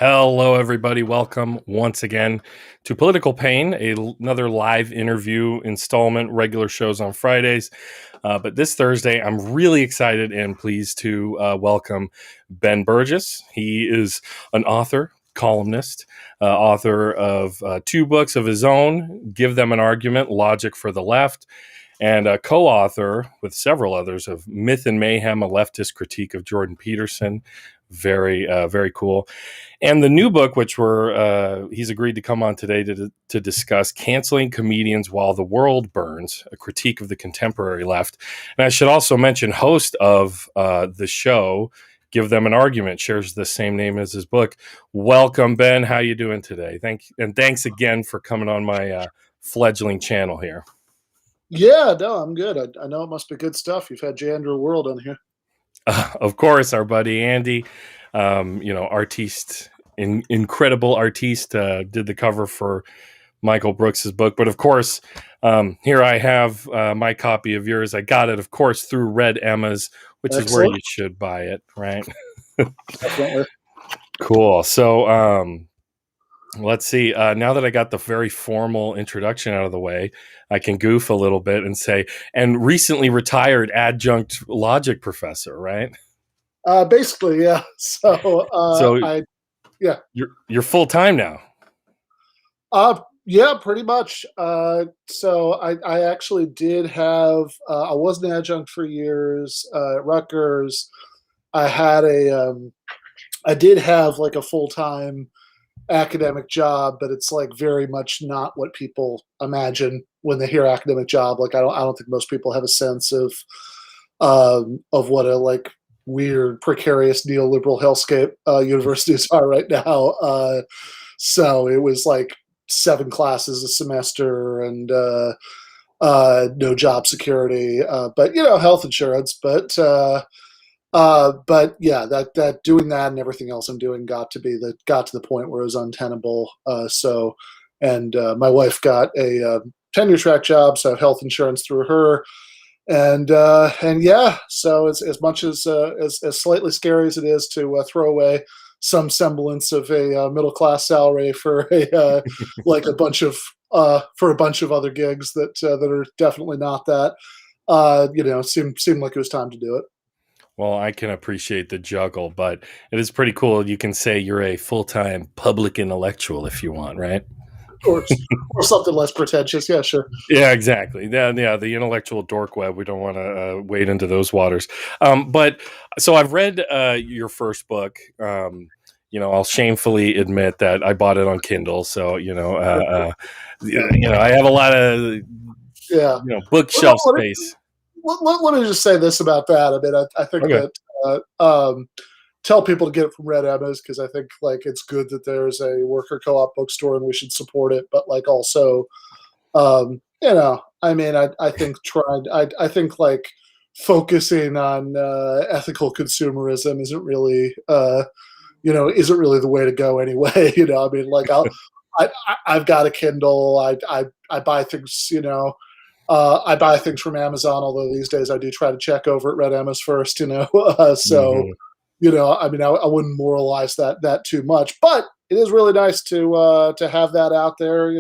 Hello, everybody. Welcome once again to Political Pain, another live interview installment, regular shows on Fridays. But this Thursday, I'm really excited and pleased to welcome Ben Burgis. He is an author, columnist, author of two books of his own, Give Them an Argument, Logic for the Left, and a co-author with several others of Myth and Mayhem, a leftist critique of Jordan Peterson. Very cool. And the new book, which he's agreed to come on today to discuss, Canceling Comedians While the World Burns, a critique of the contemporary left. And I should also mention, host of the show, Give Them an Argument, shares the same name as his book. Welcome, Ben. How you doing today? Thanks again for coming on my fledgling channel here. Yeah, no, I'm good. I know it must be good stuff. You've had Jandrew World on here. Of course, our buddy Andy, artiste, incredible artiste, did the cover for Michael Brooks's book. But of course, here I have my copy of yours. I got it, of course, through Red Emma's, which Excellent. Is where you should buy it, right? Definitely. Cool. So let's see. Now that I got the very formal introduction out of the way, I can goof a little bit and say, and recently retired adjunct logic professor, right? Basically, yeah. So, you're full time now. Yeah, pretty much. So I actually did have. I was an adjunct for years at Rutgers. I did have like a full-time academic job, but it's like very much not what people imagine when they hear academic job. Like I don't think most people have a sense of what a like weird precarious neoliberal hellscape universities are right now. So it was like 7 classes a semester and no job security, but health insurance. But yeah, that doing that and everything else I'm doing got to the point where it was untenable. My wife got a tenure track job, so I have health insurance through her, and yeah. So as much as slightly scary as it is to throw away some semblance of a middle class salary for like a bunch of other gigs that are definitely not that, seemed like it was time to do it. Well, I can appreciate the juggle, but it is pretty cool. You can say you're a full-time public intellectual if you want, right? Or something less pretentious. Yeah, sure. Yeah, exactly. Yeah, the intellectual dork web. We don't want to wade into those waters. But so I've read your first book. I'll shamefully admit that I bought it on Kindle. So, I have a lot of bookshelf space. Let me just say this about that. I mean, I think that tell people to get it from Red Emma's because I think like it's good that there's a worker co-op bookstore and we should support it. But like also, I mean, I think like focusing on ethical consumerism isn't really the way to go anyway. I mean, like I've got a Kindle. I buy things. I buy things from Amazon, although these days I do try to check over at Red Emma's first, I mean, I wouldn't moralize that too much, but it is really nice to have that out there,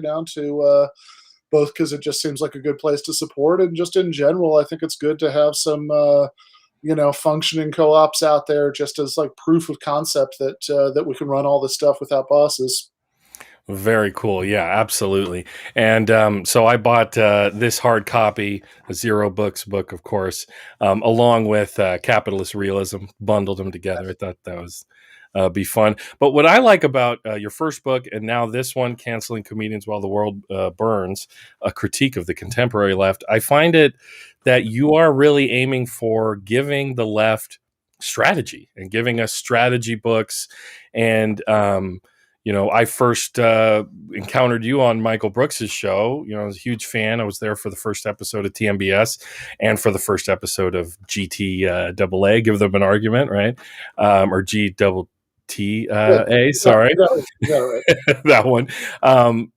both because it just seems like a good place to support, and just in general, I think it's good to have some, functioning co-ops out there, just as like proof of concept that we can run all this stuff without bosses. Very cool. Yeah, absolutely. And so I bought this hard copy, a Zero Books book, of course, along with Capitalist Realism, bundled them together. I thought that was be fun. But what I like about your first book and now this one, Canceling Comedians While the World Burns, a critique of the contemporary left, I find it that you are really aiming for giving the left strategy and giving us strategy books. And I first encountered you on Michael Brooks's show. I was a huge fan. I was there for the first episode of TMBS and for the first episode of GTAA, Give Them an Argument, right? Or GTTA, sorry. Right. That one. And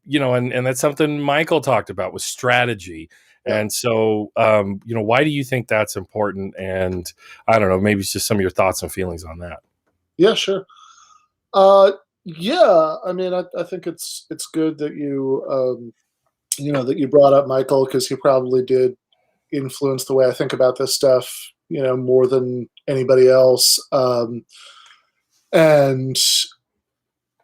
that's something Michael talked about was strategy. Yeah. And so, why do you think that's important? And I don't know, maybe it's just some of your thoughts and feelings on that. Yeah, sure. Yeah, I mean, I think it's good that that you brought up Michael, because he probably did influence the way I think about this stuff, more than anybody else. And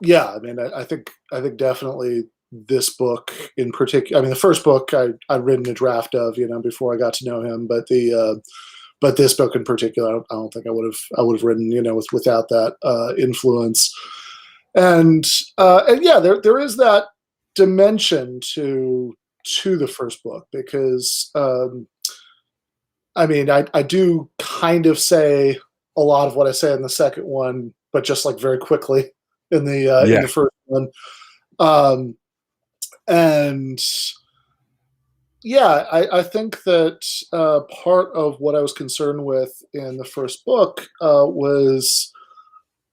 yeah, I mean, I think definitely this book in particular. I mean, the first book I'd written a draft of, before I got to know him, but this book in particular, I don't think I would have written, without that influence. And yeah, there is that dimension to the first book, because I mean, I do kind of say a lot of what I say in the second one, but just like very quickly in Yeah. the first one. Um, and yeah, I think that part of what I was concerned with in the first book was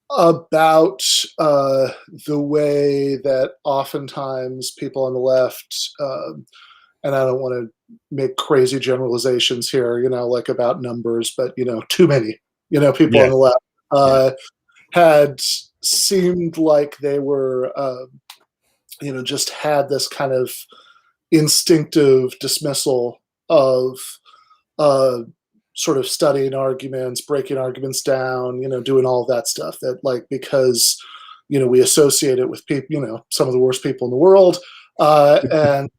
about the way that oftentimes people on the left, and I don't want to make crazy generalizations here, like about numbers, but too many, people on Yes. the left Yes. had seemed like they were, just had this kind of instinctive dismissal of uh, sort of studying arguments, breaking arguments down, doing all of that stuff. That, like, because we associate it with people, some of the worst people in the world, and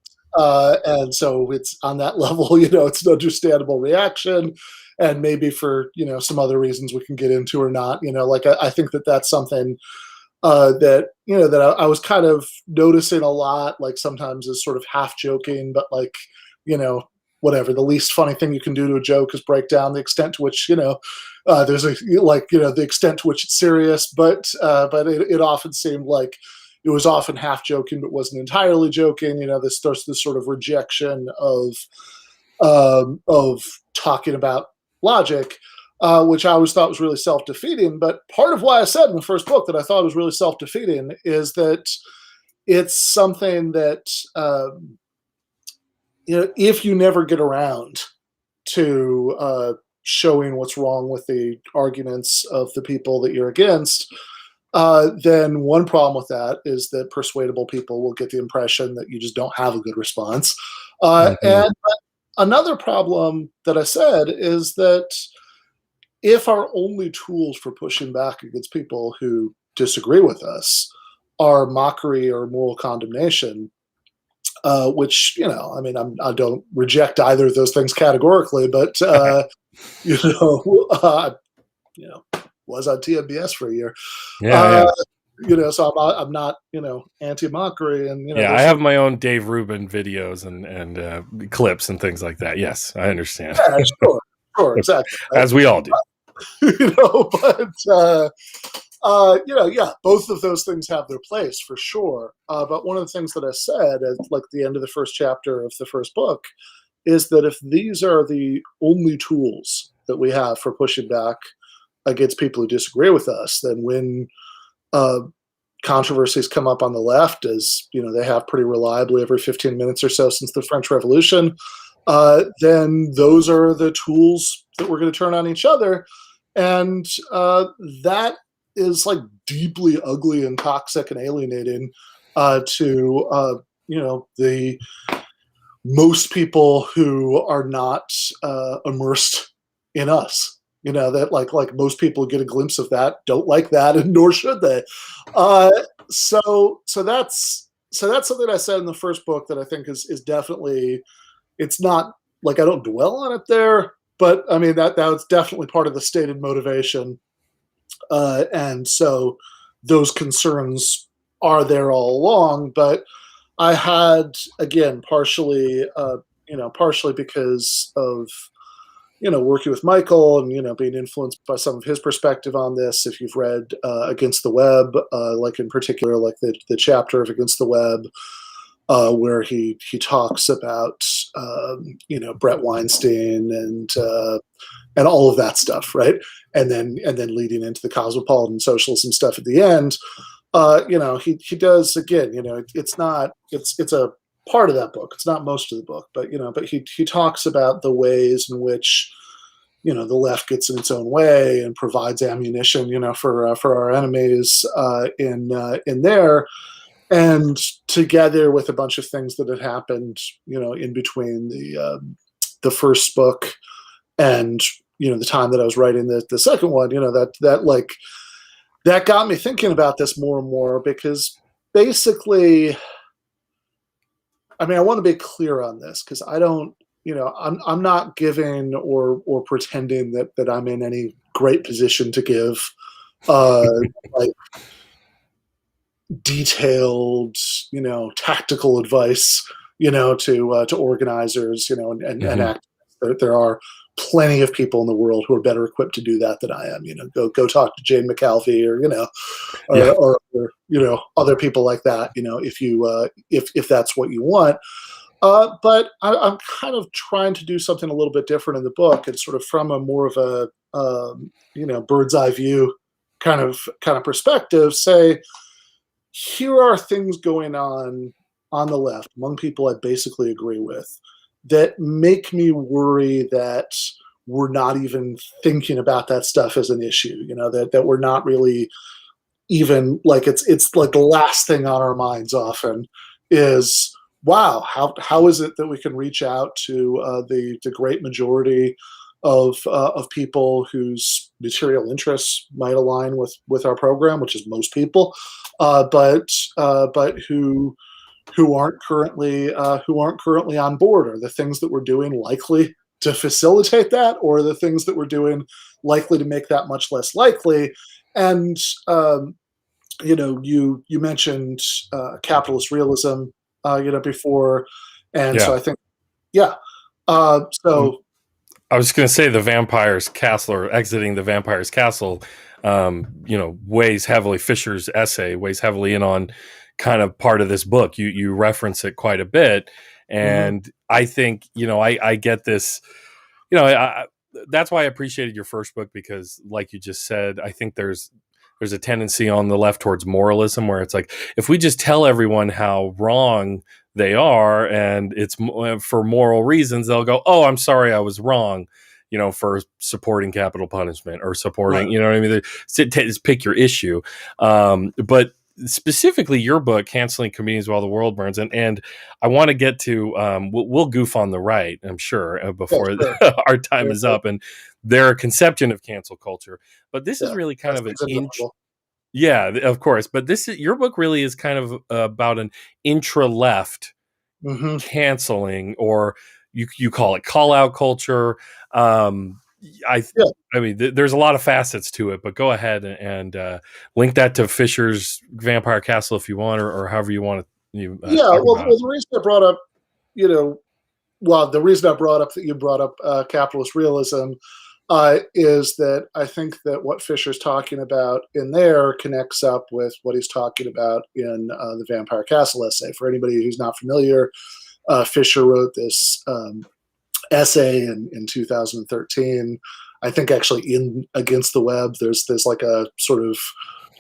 so it's on that level. It's an understandable reaction, and maybe for some other reasons we can get into or not. Like I think that that's something that that I was kind of noticing a lot, like sometimes is sort of half joking, but like you know whatever, the least funny thing you can do to a joke is break down the extent to which there's a like the extent to which it's serious, but it often seemed like it was often half joking but wasn't entirely joking. This sort of rejection of talking about logic, which I always thought was really self-defeating. But part of why I said in the first book that I thought was really self-defeating is that it's something that if you never get around to showing what's wrong with the arguments of the people that you're against, then one problem with that is that persuadable people will get the impression that you just don't have a good response. Mhm. And another problem that I said is that if our only tools for pushing back against people who disagree with us are mockery or moral condemnation, which I mean, I don't reject either of those things categorically, but you know, uh, you know, was on TMBS for a year, Yeah, uh, yeah. so I'm not anti mockery, and Yeah, I there's have some my own Dave Rubin videos and clips and things like that. Yes, I understand. yeah, sure, exactly, right. As we all do. But yeah, both of those things have their place for sure. But one of the things that I said at like the end of the first chapter of the first book is that if these are the only tools that we have for pushing back against people who disagree with us, then when uh, controversies come up on the left, as they have pretty reliably every 15 minutes or so since the French Revolution, then those are the tools that we're going to turn on each other, and that is like deeply ugly and toxic and alienating to the most people who are not immersed in us. That like most people get a glimpse of that, don't like that, and nor should they. Uh, so that's something I said in the first book that I think is definitely, it's not like I don't dwell on it there, but I mean that's definitely part of the stated motivation, and so those concerns are there all along. But I had, again, partially because of working with Michael and being influenced by some of his perspective on this. If you've read Against the Web, like in particular, like the chapter of Against the Web, where he talks about Brett Weinstein and all of that stuff, right? And then leading into the cosmopolitan socialism stuff at the end. He does, again. It's a part of that book. It's not most of the book, but he talks about the ways in which the left gets in its own way and provides ammunition, for our enemies in there, and together with a bunch of things that had happened, in between the first book and the time that I was writing the second one, that got me thinking about this more and more, because basically, I mean, I want to be clear on this, because I don't, I'm not giving or pretending that I'm in any great position to give like detailed, tactical advice, to organizers, and Mm-hmm. activists. There are plenty of people in the world who are better equipped to do that than I am. Go talk to Jane McAlvey, Yeah. or other people like that. If that's what you want. But I'm kind of trying to do something a little bit different in the book, and sort of from a more of a bird's eye view kind of perspective. Say, here are things going on the left among people I basically agree with, that make me worry that we're not even thinking about that stuff as an issue. That we're not really even, like, it's like the last thing on our minds often is, wow, how is it that we can reach out to the great majority of people whose material interests might align with our program, which is most people, but who aren't currently on board? Are the things that we're doing likely to facilitate that, or are the things that we're doing likely to make that much less likely? And you mentioned capitalist realism, before, and so Yeah. I think, yeah. So I was going to say the vampire's castle, or exiting the vampire's castle, weighs heavily. Fisher's essay weighs heavily in on kind of part of this book. You reference it quite a bit, mhm. and I think I get this. That's why I appreciated your first book, because, like you just said, I think there's a tendency on the left towards moralism, where it's like, if we just tell everyone how wrong they are, and it's for moral reasons, they'll go, oh, I'm sorry, I was wrong, for supporting capital punishment, or Right. supporting, what I mean? Just pick your issue. But specifically your book, Canceling Comedians While the World Burns, and I want to get to, we'll goof on the right, I'm sure, Yeah, before sure. our time is Sure. up, and their conception of cancel culture. But this is Yeah, really kind that's of an inch. inevitable. Yeah, of course. But your book really is kind of about an intra-left Hmm. canceling, or you call it call out culture. Um, I Yeah. I mean, there's a lot of facets to it. But go ahead and link that to Fisher's Vampire Castle if you want, or however you want to Yeah. talk Well, about it. the reason I brought up, you know, the reason I brought up that you brought up capitalist realism is that I think that what Fisher's talking about in there connects up with what he's talking about in the Vampire Castle essay. For anybody who's not familiar, Fisher wrote this essay in 2013. I think actually in Against the Web, there's like a sort of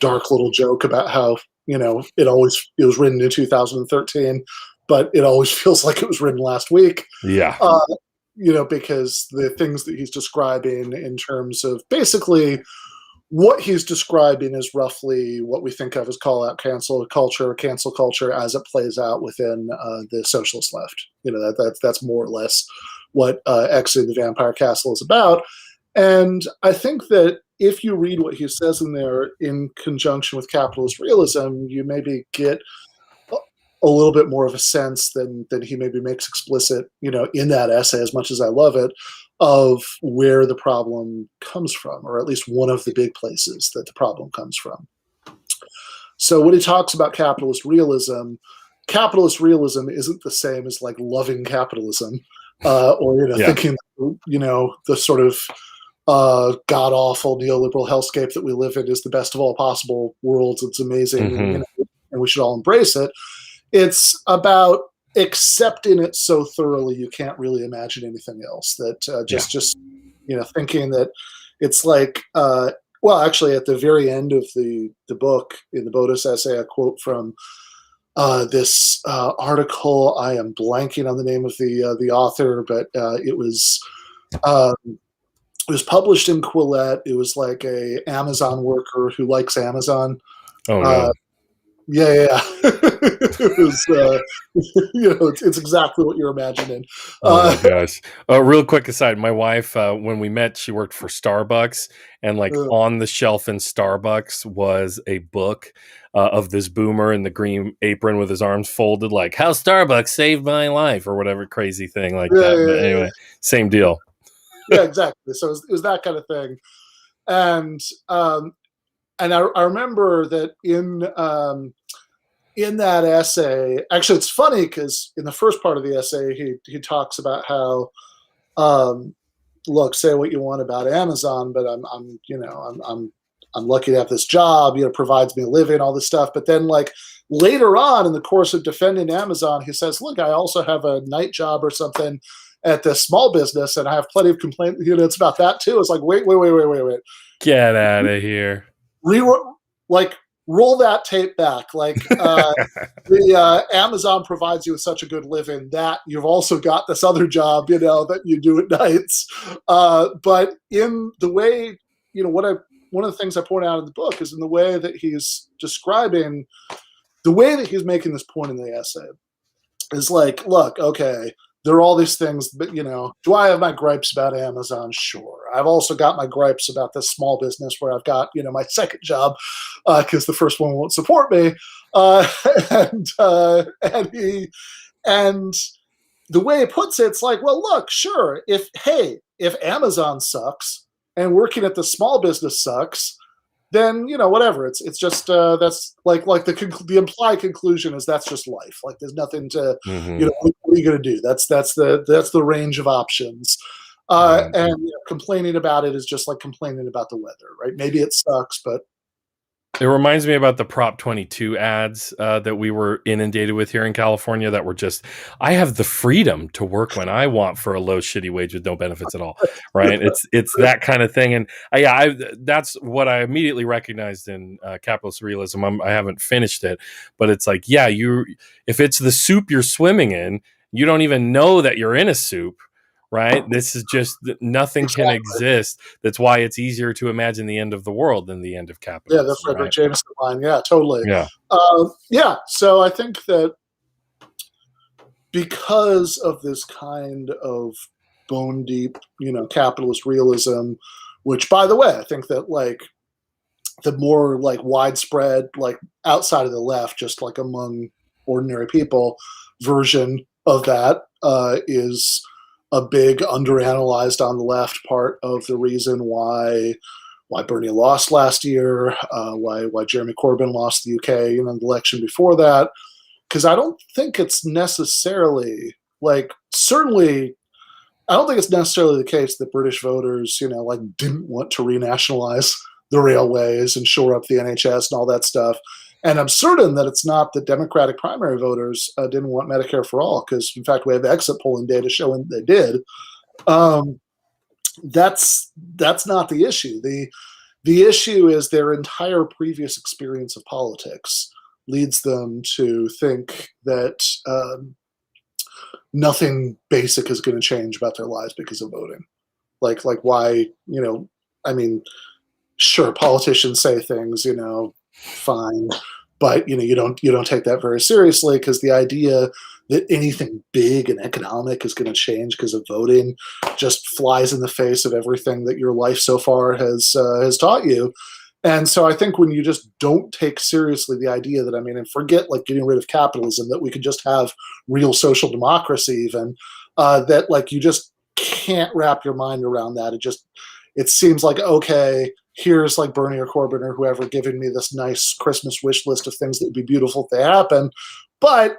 dark little joke about how it was written in 2013, but it always feels like it was written last week. Yeah. Uh, because the things that he's describing in terms of basically what he's describing is roughly what we think of as call out cancel culture as it plays out within the socialist left. That's more or less what Exiting the Vampire Castle is about. And I think that if you read what he says in there in conjunction with capitalist realism, you maybe get a little bit more of a sense than he maybe makes explicit, in that essay, as much as I love it, of where the problem comes from, or at least one of the big places that the problem comes from. So when he talks about capitalist realism isn't the same as like loving capitalism, or Yeah. thinking, the sort of god awful neoliberal hellscape that we live in is the best of all possible worlds. It's amazing, and Hmm. and we should all embrace it. It's about accepting it so thoroughly you can't really imagine anything else. That Yeah. just thinking that it's like, well, actually, at the very end of the book, in the Bodis essay, a quote from this article. I am blanking on the name of the author, but it was um, it was published in Quillette. It was like a Amazon worker who likes Amazon. Oh no. Uh, yeah. It was, it's exactly what you're imagining. Oh my gosh. Real quick aside, my wife, when we met, she worked for Starbucks, and like on the shelf in Starbucks was a book of this boomer in the green apron with his arms folded, like "How Starbucks Saved My Life" or whatever crazy thing like that. But anyway, same deal. Yeah, exactly. So it was that kind of thing, and I remember that in that essay, actually, it's funny because in the first part of the essay, he talks about how, look, say what you want about Amazon, but I'm lucky to have this job. Provides me a living, all this stuff. But then, like later on in the course of defending Amazon, he says, "Look, I also have a night job or something at this small business, and I have plenty of complaints. It's about that too." It's like, wait. Get out of here. Roll that tape back. Like the Amazon provides you with such a good living that you've also got this other job, that you do at nights. But in the way, one of the things I point out in the book is in the way that he's describing the way that he's making this point in the essay is like, look, okay, there are all these things, but do I have my gripes about Amazon? Sure. I've also got my gripes about this small business where I've got, my second job because the first one won't support me. And the way he puts it, it's like, well, look, sure. If Amazon sucks and working at the small business sucks, then whatever. It's just that's like the implied conclusion is that's just life. Like there's nothing to what are you going to do? That's the range of options. And complaining about it is just like complaining about the weather, right? Maybe it sucks, but it reminds me about the Prop 22 ads that we were inundated with here in California that were just, I have the freedom to work when I want for a low, shitty wage with no benefits at all, right? It's that kind of thing. And that's what I immediately recognized in capitalist realism. I haven't finished it, but it's like, if it's the soup you're swimming in, you don't even know that you're in a soup. Right. This is just nothing can exist. That's why it's easier to imagine the end of the world than the end of capitalism. Yeah, that's Frederick Jameson line. Yeah, totally. Yeah. So I think that because of this kind of bone deep, capitalist realism, which, by the way, I think that like the more like widespread, like outside of the left, just like among ordinary people, version of that is a big underanalyzed on the left part of the reason why Bernie lost last year, why Jeremy Corbyn lost the UK in the election before that. Because I don't think it's necessarily certainly I don't think it's necessarily the case that British voters, didn't want to renationalize the railways and shore up the NHS and all that stuff. And I'm certain that it's not that Democratic primary voters didn't want Medicare for all, because in fact we have exit polling data showing they did. That's not the issue. The issue is their entire previous experience of politics leads them to think that nothing basic is going to change about their lives because of voting. Like why, sure, politicians say things, fine, but you don't take that very seriously, because the idea that anything big and economic is going to change because of voting just flies in the face of everything that your life so far has taught you. And so I think when you just don't take seriously the idea that, and forget like getting rid of capitalism, that we could just have real social democracy even, that like you just can't wrap your mind around that. It seems like, okay, here's like Bernie or Corbyn or whoever giving me this nice Christmas wish list of things that would be beautiful if they happen. But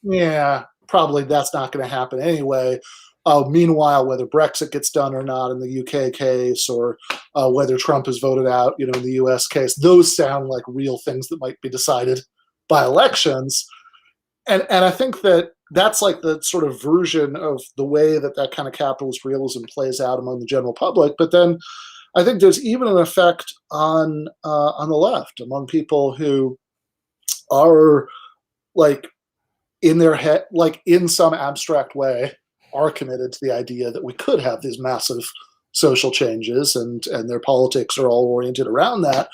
yeah, probably that's not going to happen anyway. Meanwhile, whether Brexit gets done or not in the UK case, or whether Trump is voted out, in the US case, those sound like real things that might be decided by elections. And I think that's like the sort of version of the way that kind of capitalist realism plays out among the general public. But then I think there's even an effect on the left, among people who are like in their head, like in some abstract way, are committed to the idea that we could have these massive social changes, and their politics are all oriented around that.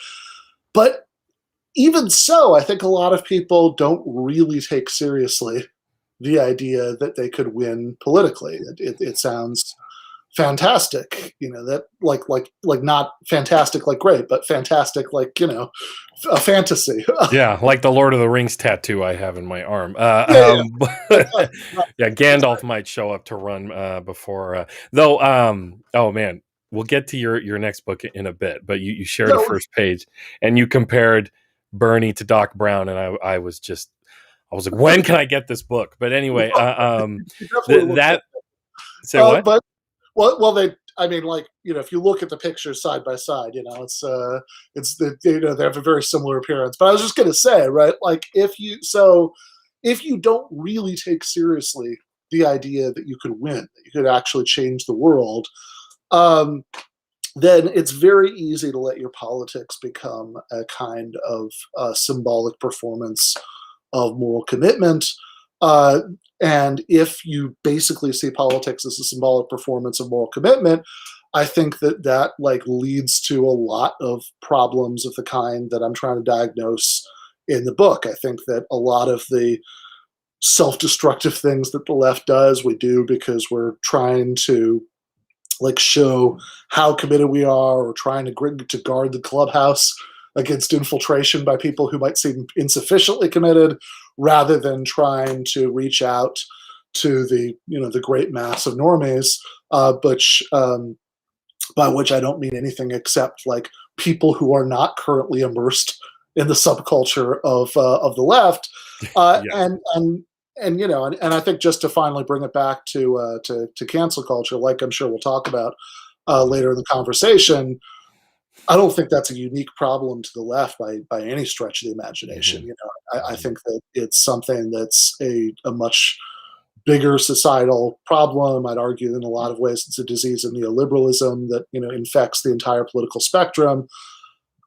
But even so, I think a lot of people don't really take seriously the idea that they could win politically. It sounds fantastic, that like not fantastic like great, but fantastic like a fantasy. Yeah, like the Lord of the Rings tattoo I have in my arm. Yeah, Yeah, Gandalf might show up to run before. Though, oh man, we'll get to your next book in a bit. But you shared a no, first page, and you compared Bernie to Doc Brown, and I was like, when can I get this book? But anyway, that say what? but well, I mean, like, if you look at the pictures side by side, they have a very similar appearance. But I was just going to say, right, like if you don't really take seriously the idea that you could win, that you could actually change the world, then it's very easy to let your politics become a kind of symbolic performance of moral commitment. And if you basically see politics as a symbolic performance of moral commitment, I think that like leads to a lot of problems of the kind that I'm trying to diagnose in the book. I think that a lot of the self-destructive things that the left does, we do because we're trying to like show how committed we are, or trying to guard the clubhouse against infiltration by people who might seem insufficiently committed, rather than trying to reach out to the great mass of normies, by which I don't mean anything except like people who are not currently immersed in the subculture of the left, Yeah. and I think, just to finally bring it back to cancel culture, like I'm sure we'll talk about later in the conversation, I don't think that's a unique problem to the left by any stretch of the imagination. Mm-hmm. I think that it's something that's a much bigger societal problem. I'd argue in a lot of ways it's a disease of neoliberalism that infects the entire political spectrum.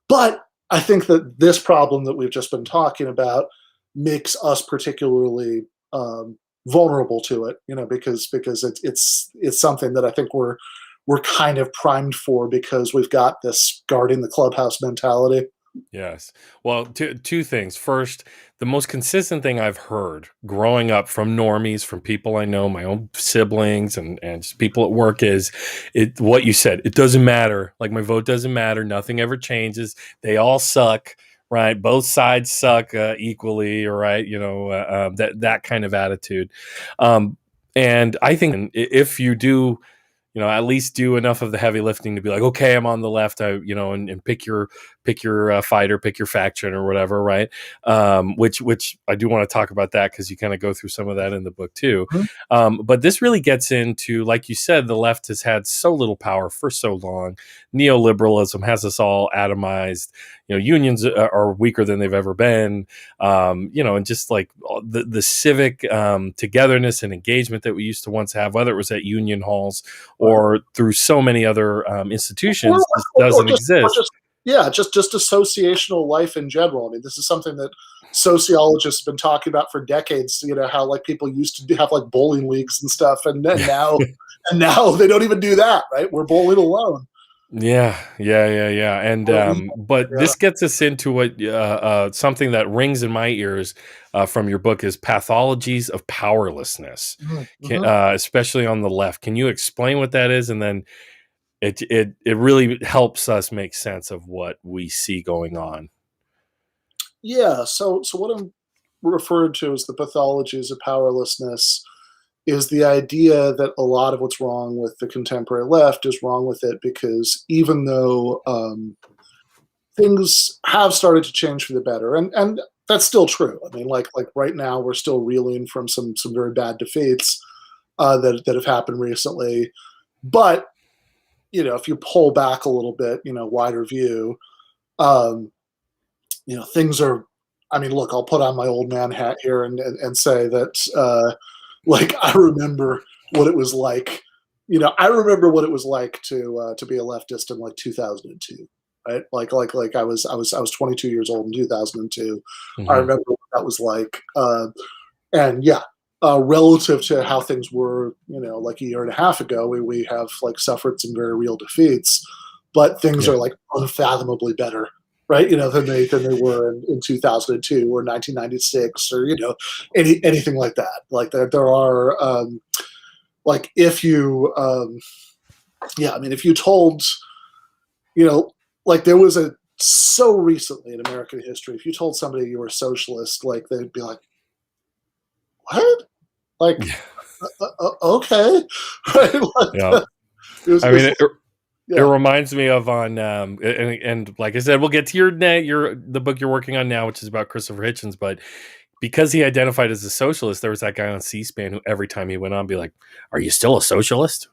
But I think that this problem that we've just been talking about makes us particularly vulnerable to it. Because it's something that I think we're kind of primed for, because we've got this guarding the clubhouse mentality. Yes. Well, two things. First, the most consistent thing I've heard growing up from normies, from people I know, my own siblings and just people at work, is what you said. It doesn't matter. Like, my vote doesn't matter. Nothing ever changes. They all suck, right? Both sides suck equally, right? That kind of attitude. And I think if you do, at least do enough of the heavy lifting to be like, okay, I'm on the left, and pick your fighter, pick your faction or whatever, right? Which I do want to talk about that, because you kind of go through some of that in the book too. Mm-hmm. But this really gets into, like you said, the left has had so little power for so long. Neoliberalism has us all atomized. Unions are weaker than they've ever been. And just like the civic togetherness and engagement that we used to once have, whether it was at union halls or through so many other institutions, this doesn't exist. Just associational life in general. I mean, this is something that sociologists have been talking about for decades. How like people used to have like bowling leagues and stuff, and now they don't even do that. Right? We're bowling alone. Yeah. And but this gets us into what something that rings in my ears from your book is pathologies of powerlessness, Mm-hmm. especially on the left. Can you explain what that is, and then it really helps us make sense of what we see going on? Yeah. So what I'm referring to as the pathologies of powerlessness is the idea that a lot of what's wrong with the contemporary left is wrong with it because even though things have started to change for the better, and that's still true. I mean, like right now we're still reeling from some very bad defeats that have happened recently. But if you pull back a little bit, wider view, things are. I mean, look, I'll put on my old man hat here and say that, like, I remember what it was like. I remember what it was like to be a leftist in like 2002. Right, like I was 22 years old in 2002. Mm-hmm. I remember what that was like, and yeah, relative to how things were, like a year and a half ago. We have like suffered some very real defeats, but things Yeah. are like unfathomably better, right? Than they were in 2002 or 1996 or anything like that. Like there are like if you if you told like there was a so recently in American history, if you told somebody you were a socialist, like they'd be like, what? Like, Yeah. okay, right? Like, Yeah. I it was mean, it yeah. reminds me of on and like I said, we'll get to the book you're working on now, which is about Christopher Hitchens. But because he identified as a socialist, there was that guy on C-SPAN who every time he went on, be like, "Are you still a socialist?"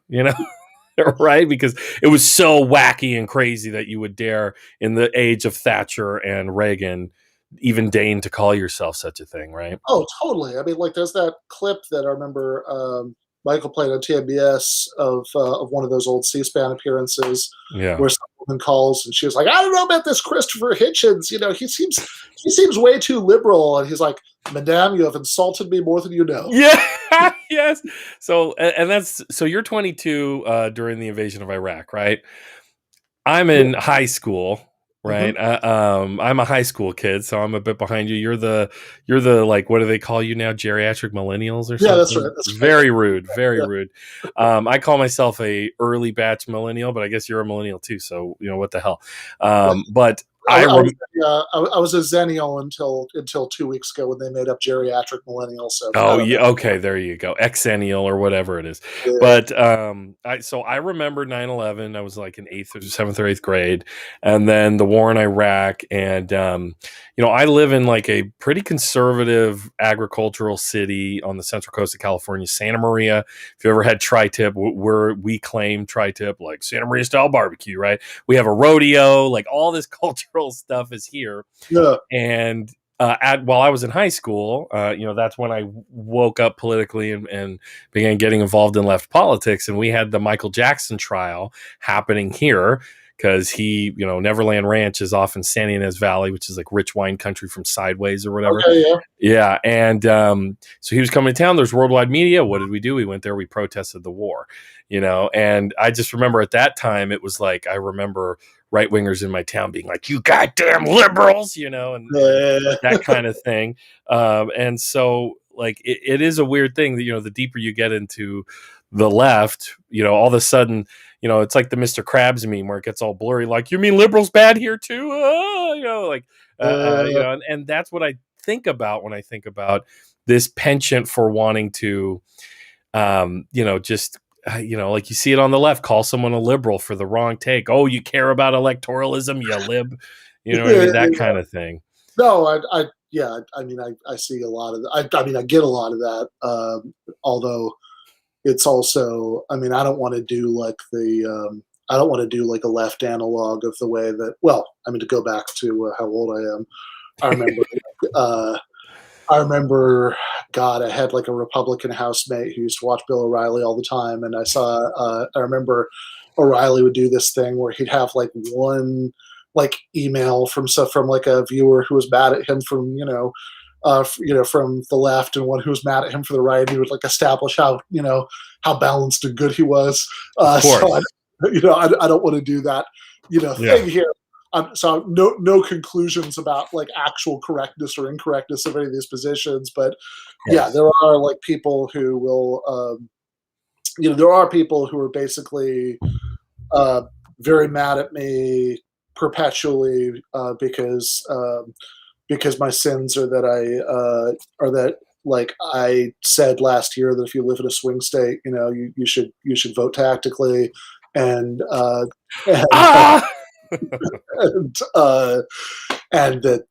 Right? Because it was so wacky and crazy that you would dare, in the age of Thatcher and Reagan, even deign to call yourself such a thing, right? Oh, totally. I mean, like, there's that clip that I remember Michael played on TBS of one of those old C-SPAN appearances Yeah. where some woman calls and she was like, "I don't know about this Christopher Hitchens. He seems way too liberal." And he's like, "Madame, you have insulted me more than you know." Yeah. Yes. So, and that's so you're 22 during the invasion of Iraq, right? I'm Yeah. in high school, Hmm. right? I'm a high school kid, so I'm a bit behind you. You're the like, what do they call you now? Geriatric millennials or Yeah, that's right. something? That's right. Very rude, very Yeah. rude. I call myself a early batch millennial, but I guess you're a millennial too. So what the hell? Like, But I, I I was rem- I was a Zennial until 2 weeks ago when they made up geriatric millennial. So I Oh don't know. yeah, okay, there you go. Exennial or whatever it is. Yeah. But I remember 9/11. I was like in 8th or 7th or 8th grade, and then the war in Iraq. And I live in like a pretty conservative agricultural city on the central coast of California, Santa Maria. If you ever had tri-tip, we claim tri-tip like Santa Maria style barbecue, right? We have a rodeo, like all this cultural stuff is here. Yeah. And while I was in high school, that's when I woke up politically and began getting involved in left politics. And we had the Michael Jackson trial happening here because Neverland Ranch is off in San Ynez Valley, which is like rich wine country from Sideways or whatever. Okay. Yeah. Yeah. And so he was coming to town. There's worldwide media. What did we do? We went there. We protested the war, and I just remember at that time, it was like, I remember right wingers in my town being like, "You goddamn liberals," and Yeah. that kind of thing. And so, like, it is a weird thing that, the deeper you get into the left, all of a sudden, it's like the Mr. Krabs meme where it gets all blurry. Like, you mean liberals bad here too? And that's what I think about when I think about this penchant for wanting to, just like you see it on the left, call someone a liberal for the wrong take. Oh, you care about electoralism, you lib. You know what I mean? That kind of thing. No, yeah, I mean, I see a lot of that. I mean, I get a lot of that. Although it's also, I mean, I don't want to do like I don't want to do like a left analog of the way that, well, I mean, to go back to how old I am, I remember, uh, God, I had like a Republican housemate who used to watch Bill O'Reilly all the time. And I remember O'Reilly would do this thing where he'd have like one like email from like a viewer who was mad at him from, from the left, and one who was mad at him for the right. He would like establish how balanced and good he was. Of course. So I don't want to do that, thing here. So no conclusions about like actual correctness or incorrectness of any of these positions, but yeah, there are like people who will, there are people who are basically very mad at me perpetually because my sins are that like I said last year that if you live in a swing state, you should vote tactically, and Ah! and that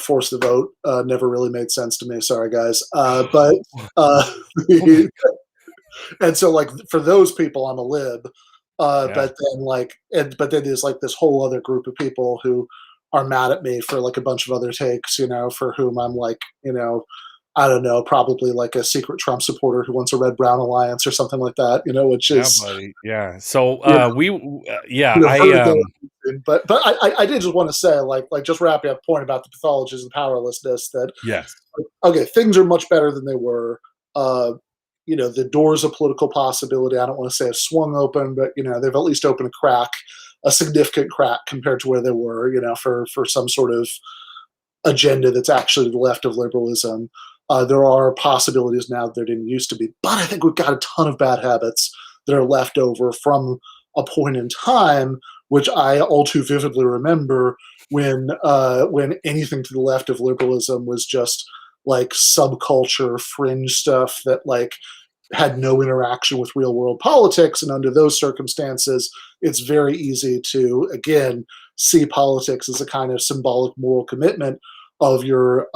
force the vote never really made sense to me. Sorry, guys, but and so like for those people, I'm a lib. But then there's like this whole other group of people who are mad at me for like a bunch of other takes, for whom I'm like, I don't know, probably like a secret Trump supporter who wants a red-brown alliance or something like that, which is buddy. Yeah. So but I did just want to say, like just wrapping up the point about the pathologies of powerlessness, that yes. okay, things are much better than they were. the doors of political possibility, I don't want to say have swung open, but they've at least opened a significant crack compared to where they were, for some sort of agenda that's actually the left of liberalism. There are possibilities now that there didn't used to be, but I think we've got a ton of bad habits that are left over from a point in time, which I all too vividly remember when anything to the left of liberalism was just like subculture fringe stuff that like had no interaction with real world politics. And under those circumstances, it's very easy to, again, see politics as a kind of symbolic moral commitment of your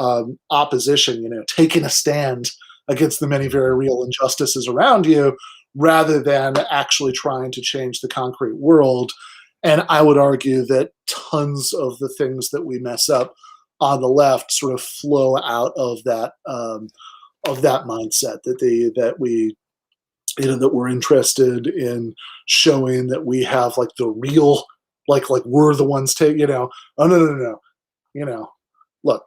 opposition, taking a stand against the many very real injustices around you, rather than actually trying to change the concrete world. And I would argue that tons of the things that we mess up on the left sort of flow out of that mindset that we're interested in showing that we have like the real, like we're the ones oh no, look,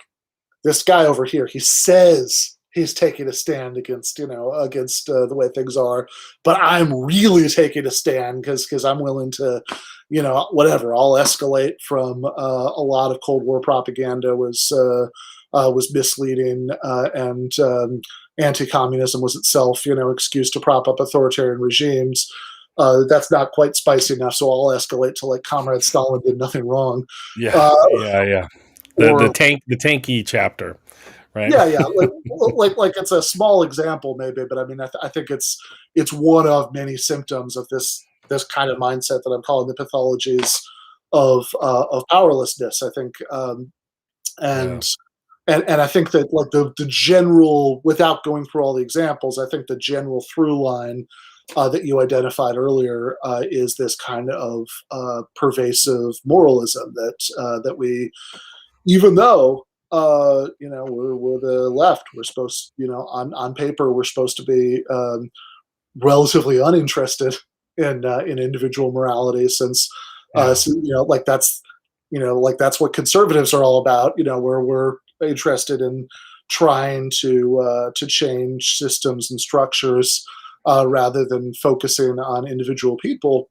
this guy over here, he says he's taking a stand against the way things are, but I'm really taking a stand because I'm willing to whatever, I'll escalate from a lot of Cold War propaganda was misleading, and anti-communism was itself excuse to prop up authoritarian regimes. That's not quite spicy enough, so I'll escalate to like Comrade Stalin did nothing wrong. Yeah. The tanky chapter, right? Yeah, like it's a small example maybe, but I mean I think it's one of many symptoms of this kind of mindset that I'm calling the pathologies of powerlessness. I think, and I think that like the general, without going through all the examples, I think the general through line that you identified earlier is this kind of pervasive moralism that we, even though we're the left, we're supposed, on paper we're supposed to be relatively uninterested in individual morality, since like that's what conservatives are all about, where we're interested in trying to change systems and structures rather than focusing on individual people.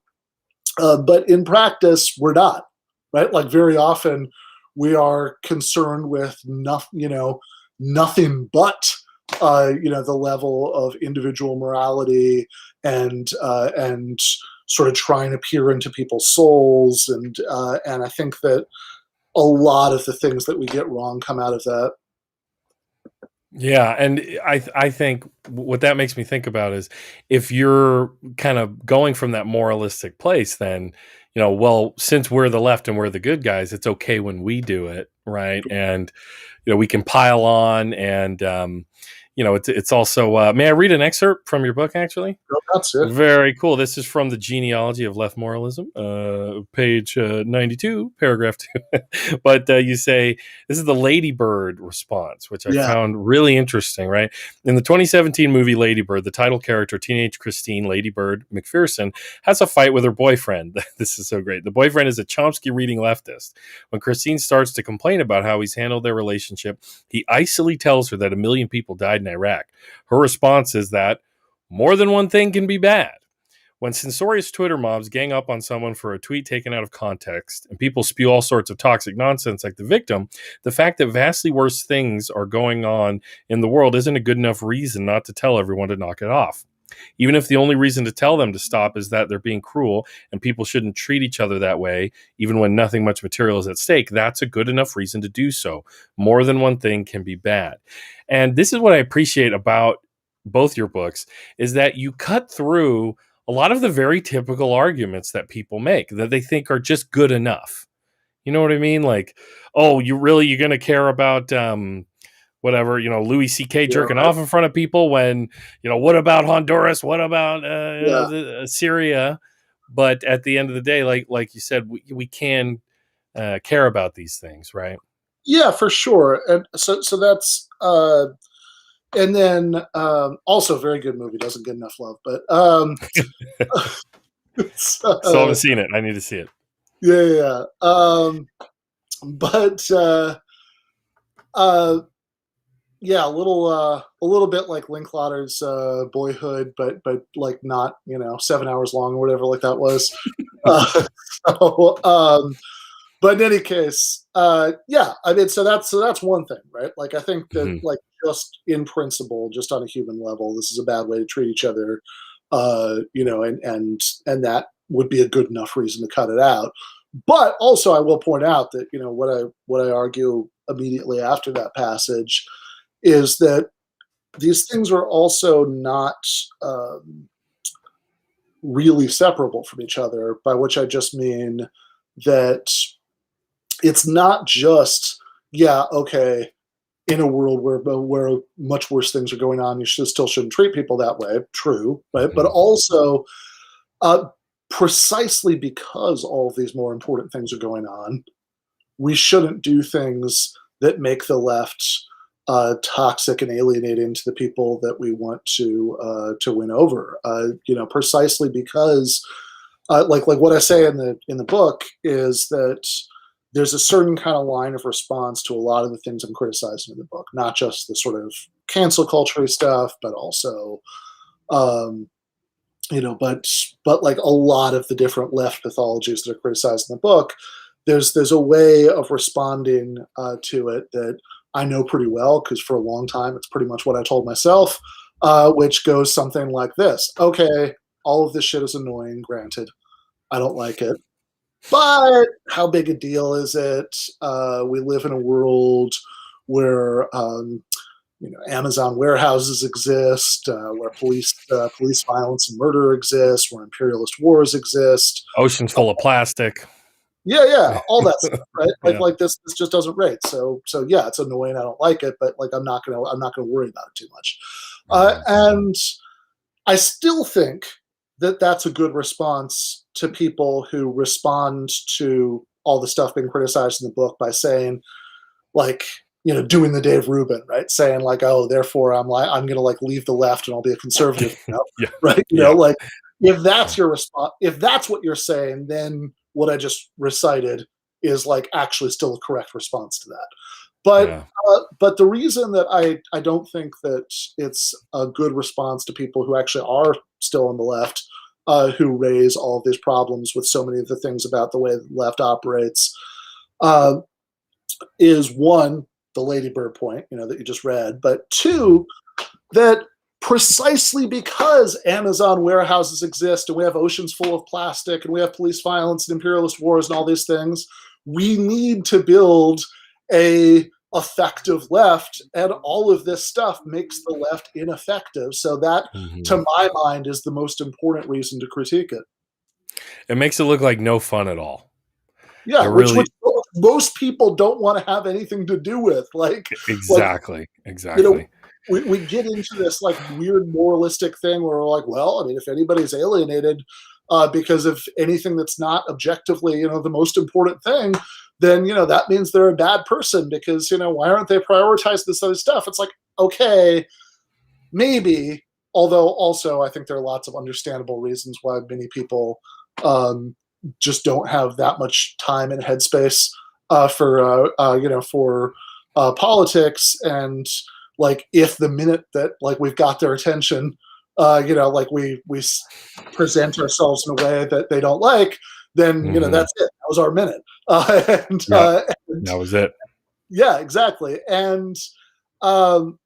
But in practice, we're not, right? Like very often we are concerned with nothing but the level of individual morality and sort of trying to peer into people's souls, and I think that a lot of the things that we get wrong come out of that. Yeah, and I think what that makes me think about is if you're kind of going from that moralistic place, then well, since we're the left and we're the good guys, it's okay when we do it, right? And we can pile on, and it's also. May I read an excerpt from your book? Actually, that's it. Very cool. This is from the Genealogy of Left Moralism, page 92, paragraph 2. But you say this is the Lady Bird response, which I found really interesting. Right, in the 2017 movie Lady Bird, the title character, teenage Christine Lady Bird McPherson, has a fight with her boyfriend. This is so great. The boyfriend is a Chomsky reading leftist. When Christine starts to complain about how he's handled their relationship, he icily tells her that 1 million people died in Iraq. Her response is that more than one thing can be bad. When censorious Twitter mobs gang up on someone for a tweet taken out of context and people spew all sorts of toxic nonsense like the victim, the fact that vastly worse things are going on in the world isn't a good enough reason not to tell everyone to knock it off. Even if the only reason to tell them to stop is that they're being cruel and people shouldn't treat each other that way, even when nothing much material is at stake, that's a good enough reason to do so. More than one thing can be bad. And this is what I appreciate about both your books, is that you cut through a lot of the very typical arguments that people make that they think are just good enough. You know what I mean? Like, oh, you're going to care about whatever, Louis C.K. jerking off in front of people when, what about Honduras? What about Syria? But at the end of the day, like you said, we can care about these things, right? Yeah, for sure. And so that's and then also a very good movie, doesn't get enough love, but still haven't seen it. I need to see it. Yeah. But yeah, a little bit like Linklater's Boyhood, but like not 7 hours long or whatever like that was. Uh, so, but in any case, yeah, I mean, so that's one thing, right? Like, I think that Mhm. like just in principle, just on a human level, this is a bad way to treat each other, and that would be a good enough reason to cut it out. But also, I will point out that what I argue immediately after that passage is that these things are also not um, really separable from each other, by which I just mean that it's not just, yeah, okay, in a world where much worse things are going on, you still shouldn't treat people that way. True, right? But Mhm. also, uh, precisely because all of these more important things are going on, we shouldn't do things that make the left toxic and alienating to the people that we want to win over. Precisely because, like what I say in the book is that there's a certain kind of line of response to a lot of the things I'm criticizing in the book, not just the sort of cancel culture stuff, but also, um, but like a lot of the different left pathologies that are criticized in the book, there's a way of responding to it that I know pretty well because for a long time it's pretty much what I told myself, which goes something like this: Okay, all of this shit is annoying. Granted, I don't like it, but how big a deal is it? We live in a world where Amazon warehouses exist, where police violence and murder exists, where imperialist wars exist. Ocean's full of plastic. Yeah, yeah, all that stuff, right? Yeah. Like this just doesn't rate. So yeah, it's annoying. I don't like it, but like I'm not gonna worry about it too much. Mhm. And I still think that that's a good response to people who respond to all the stuff being criticized in the book by saying, like, doing the Dave Rubin, right? Saying like, oh, therefore I'm gonna like leave the left and I'll be a conservative, Yeah. right? Yeah. Like if Yeah. that's your response, if that's what you're saying, then what I just recited is like actually still a correct response to that. Yeah. But the reason that I don't think that it's a good response to people who actually are still on the left, who raise all of these problems with so many of the things about the way the left operates, uh, is one, the Lady Bird point, that you just read, but Mhm. two, that precisely because Amazon warehouses exist and we have oceans full of plastic and we have police violence and imperialist wars and all these things, we need to build a effective left, and all of this stuff makes the left ineffective. So that, to Mhm. my mind, is the most important reason to critique it. It makes it look like no fun at all. It Yeah, which really most people don't want to have anything to do with. Like exactly, you know, exactly. we get into this like weird moralistic thing where we're like, well, I mean, if anybody's alienated because of anything that's not objectively, the most important thing, then that means they're a bad person because why aren't they prioritizing this other stuff? It's like, okay, maybe. Although also, I think there are lots of understandable reasons why many people um, just don't have that much time and headspace for politics. And like, if the minute that like we've got their attention, like we present ourselves in a way that they don't like, then Mhm. that's it. That was our minute. And, Yep. and That was it. yeah, exactly. And um,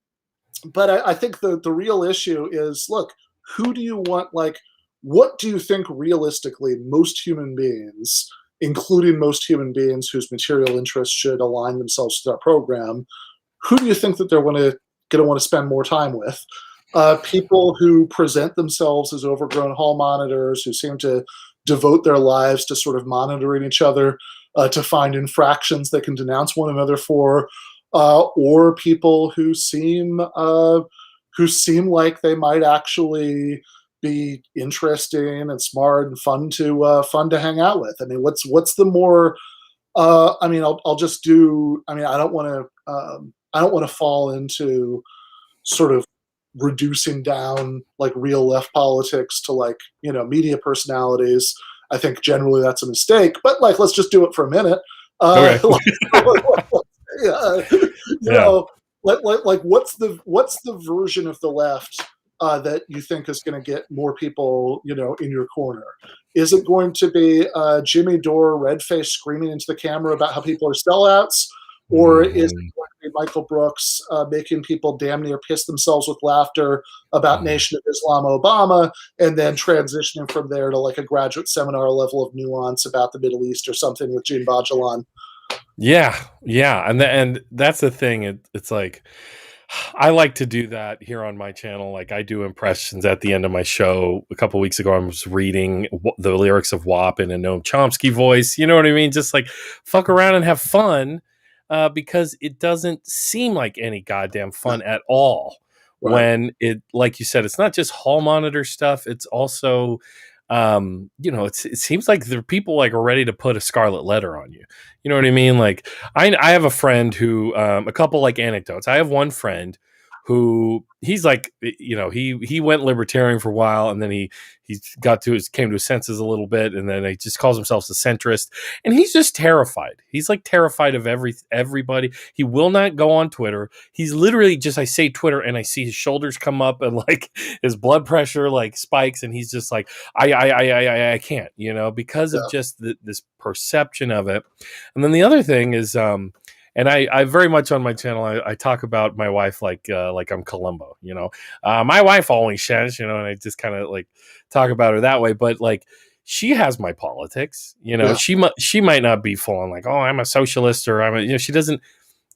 but I think the real issue is, look, who do you want? Like, what do you think realistically most human beings, including most human beings whose material interests should align themselves to that program, who do you think that they're going to want to spend more time with? People who present themselves as overgrown hall monitors, who seem to devote their lives to sort of monitoring each other, to find infractions they can denounce one another for, or people who seem like they might actually be interesting and smart and fun to hang out with. I mean, what's the more I mean, I'll just do. I mean, I don't want to fall into sort of reducing down like real left politics to like media personalities. I think generally that's a mistake. But like, let's just do it for a minute. Okay. Like, yeah, you Yeah. know. what's the version of the left that you think is going to get more people, in your corner? Is it going to be Jimmy Dore, red-faced, screaming into the camera about how people are sellouts? Or is it going to be Michael Brooks making people damn near piss themselves with laughter about Nation of Islam Obama, and then transitioning from there to like a graduate seminar level of nuance about the Middle East or something with Gene Bajalan? Yeah, and that's the thing. It's like I like to do that here on my channel. Like I do impressions at the end of my show. A couple weeks ago, I was reading the lyrics of WAP in a Noam Chomsky voice. You know what I mean? Just like fuck around and have fun, because it doesn't seem like any goddamn fun at all. Right. When it, like you said, it's not just hall monitor stuff. It's also it seems like the people like are ready to put a scarlet letter on you. You know what I mean? Like I have a friend who, a couple like anecdotes. I have one friend who he's like, he went libertarian for a while, and then he came to his senses a little bit, and then he just calls himself a centrist, and he's just terrified. He's like terrified of everybody. He will not go on Twitter. He's literally just, I say Twitter and I see his shoulders come up and like his blood pressure like spikes, and he's just like, I can't, because of just this perception of it. And then the other thing is, and I very much on my channel, I talk about my wife like I'm Columbo, my wife always says, and I just kind of like talk about her that way. But like she has my politics, she might not be full on like, oh, I'm a socialist, or I'm a, she doesn't.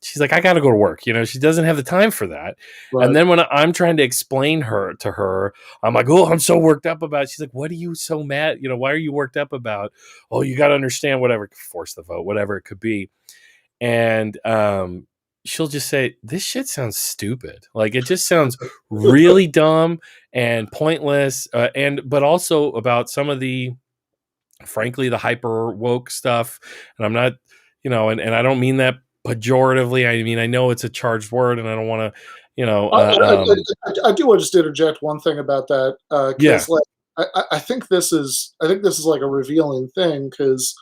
She's like, I got to go to work. She doesn't have the time for that. Right. And then when I'm trying to explain to her, I'm like, oh, I'm so worked up about it. She's like, what are you so mad? Why are you worked up about? Oh, you got to understand whatever, force the vote, whatever it could be. And she'll just say, this shit sounds stupid. Like it just sounds really dumb and pointless. But also about some of the, frankly, the hyper woke stuff. And I'm not, and I don't mean that pejoratively. I mean, I know it's a charged word, and I don't want to, I do want to just interject one thing about that, because I think this is like a revealing thing, because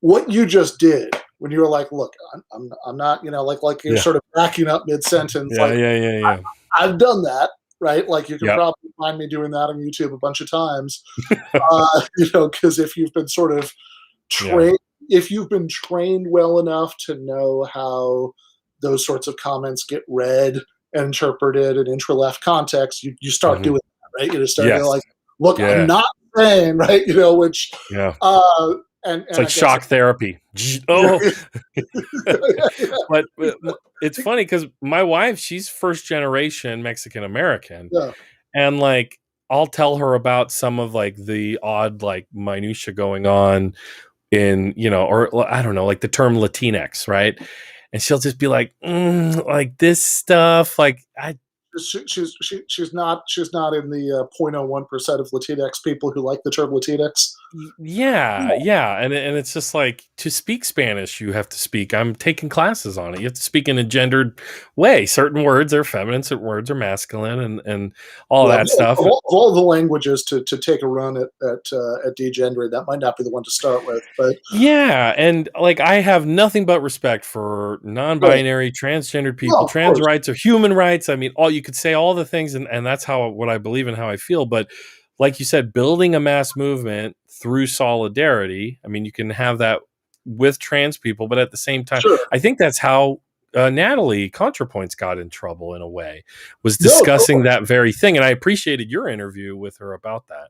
what you just did when you were like, look, I'm not, like you're sort of backing up mid sentence. Yeah. I've done that, right? Like you can probably find me doing that on YouTube a bunch of times, because if you've been sort of trained, if you've been trained well enough to know how those sorts of comments get read and interpreted in intra-left context, you start doing that, right? You just start like, look, I'm not saying, right, which, and it's like shock therapy. Oh, but it's funny because my wife, she's first generation Mexican American, and like I'll tell her about some of like the odd like minutia going on in or I don't know, like the term Latinx, right? And she'll just be like, like this stuff, like she's not in the 0.01% of Latinx people who like the term Latinx. Yeah. And it's just like, to speak Spanish, you have to speak. I'm taking classes on it. You have to speak in a gendered way. Certain words are feminine, certain words are masculine, and all that stuff. All the languages to take a run at degendering, that might not be the one to start with, but and like I have nothing but respect for non-binary, transgendered people, trans rights or human rights. I mean, you could say all the things, and that's what I believe and how I feel. But like you said, building a mass movement through solidarity. I mean, you can have that with trans people, but at the same time, I think that's how Natalie ContraPoints got in trouble in a way, was discussing that very thing. And I appreciated your interview with her about that.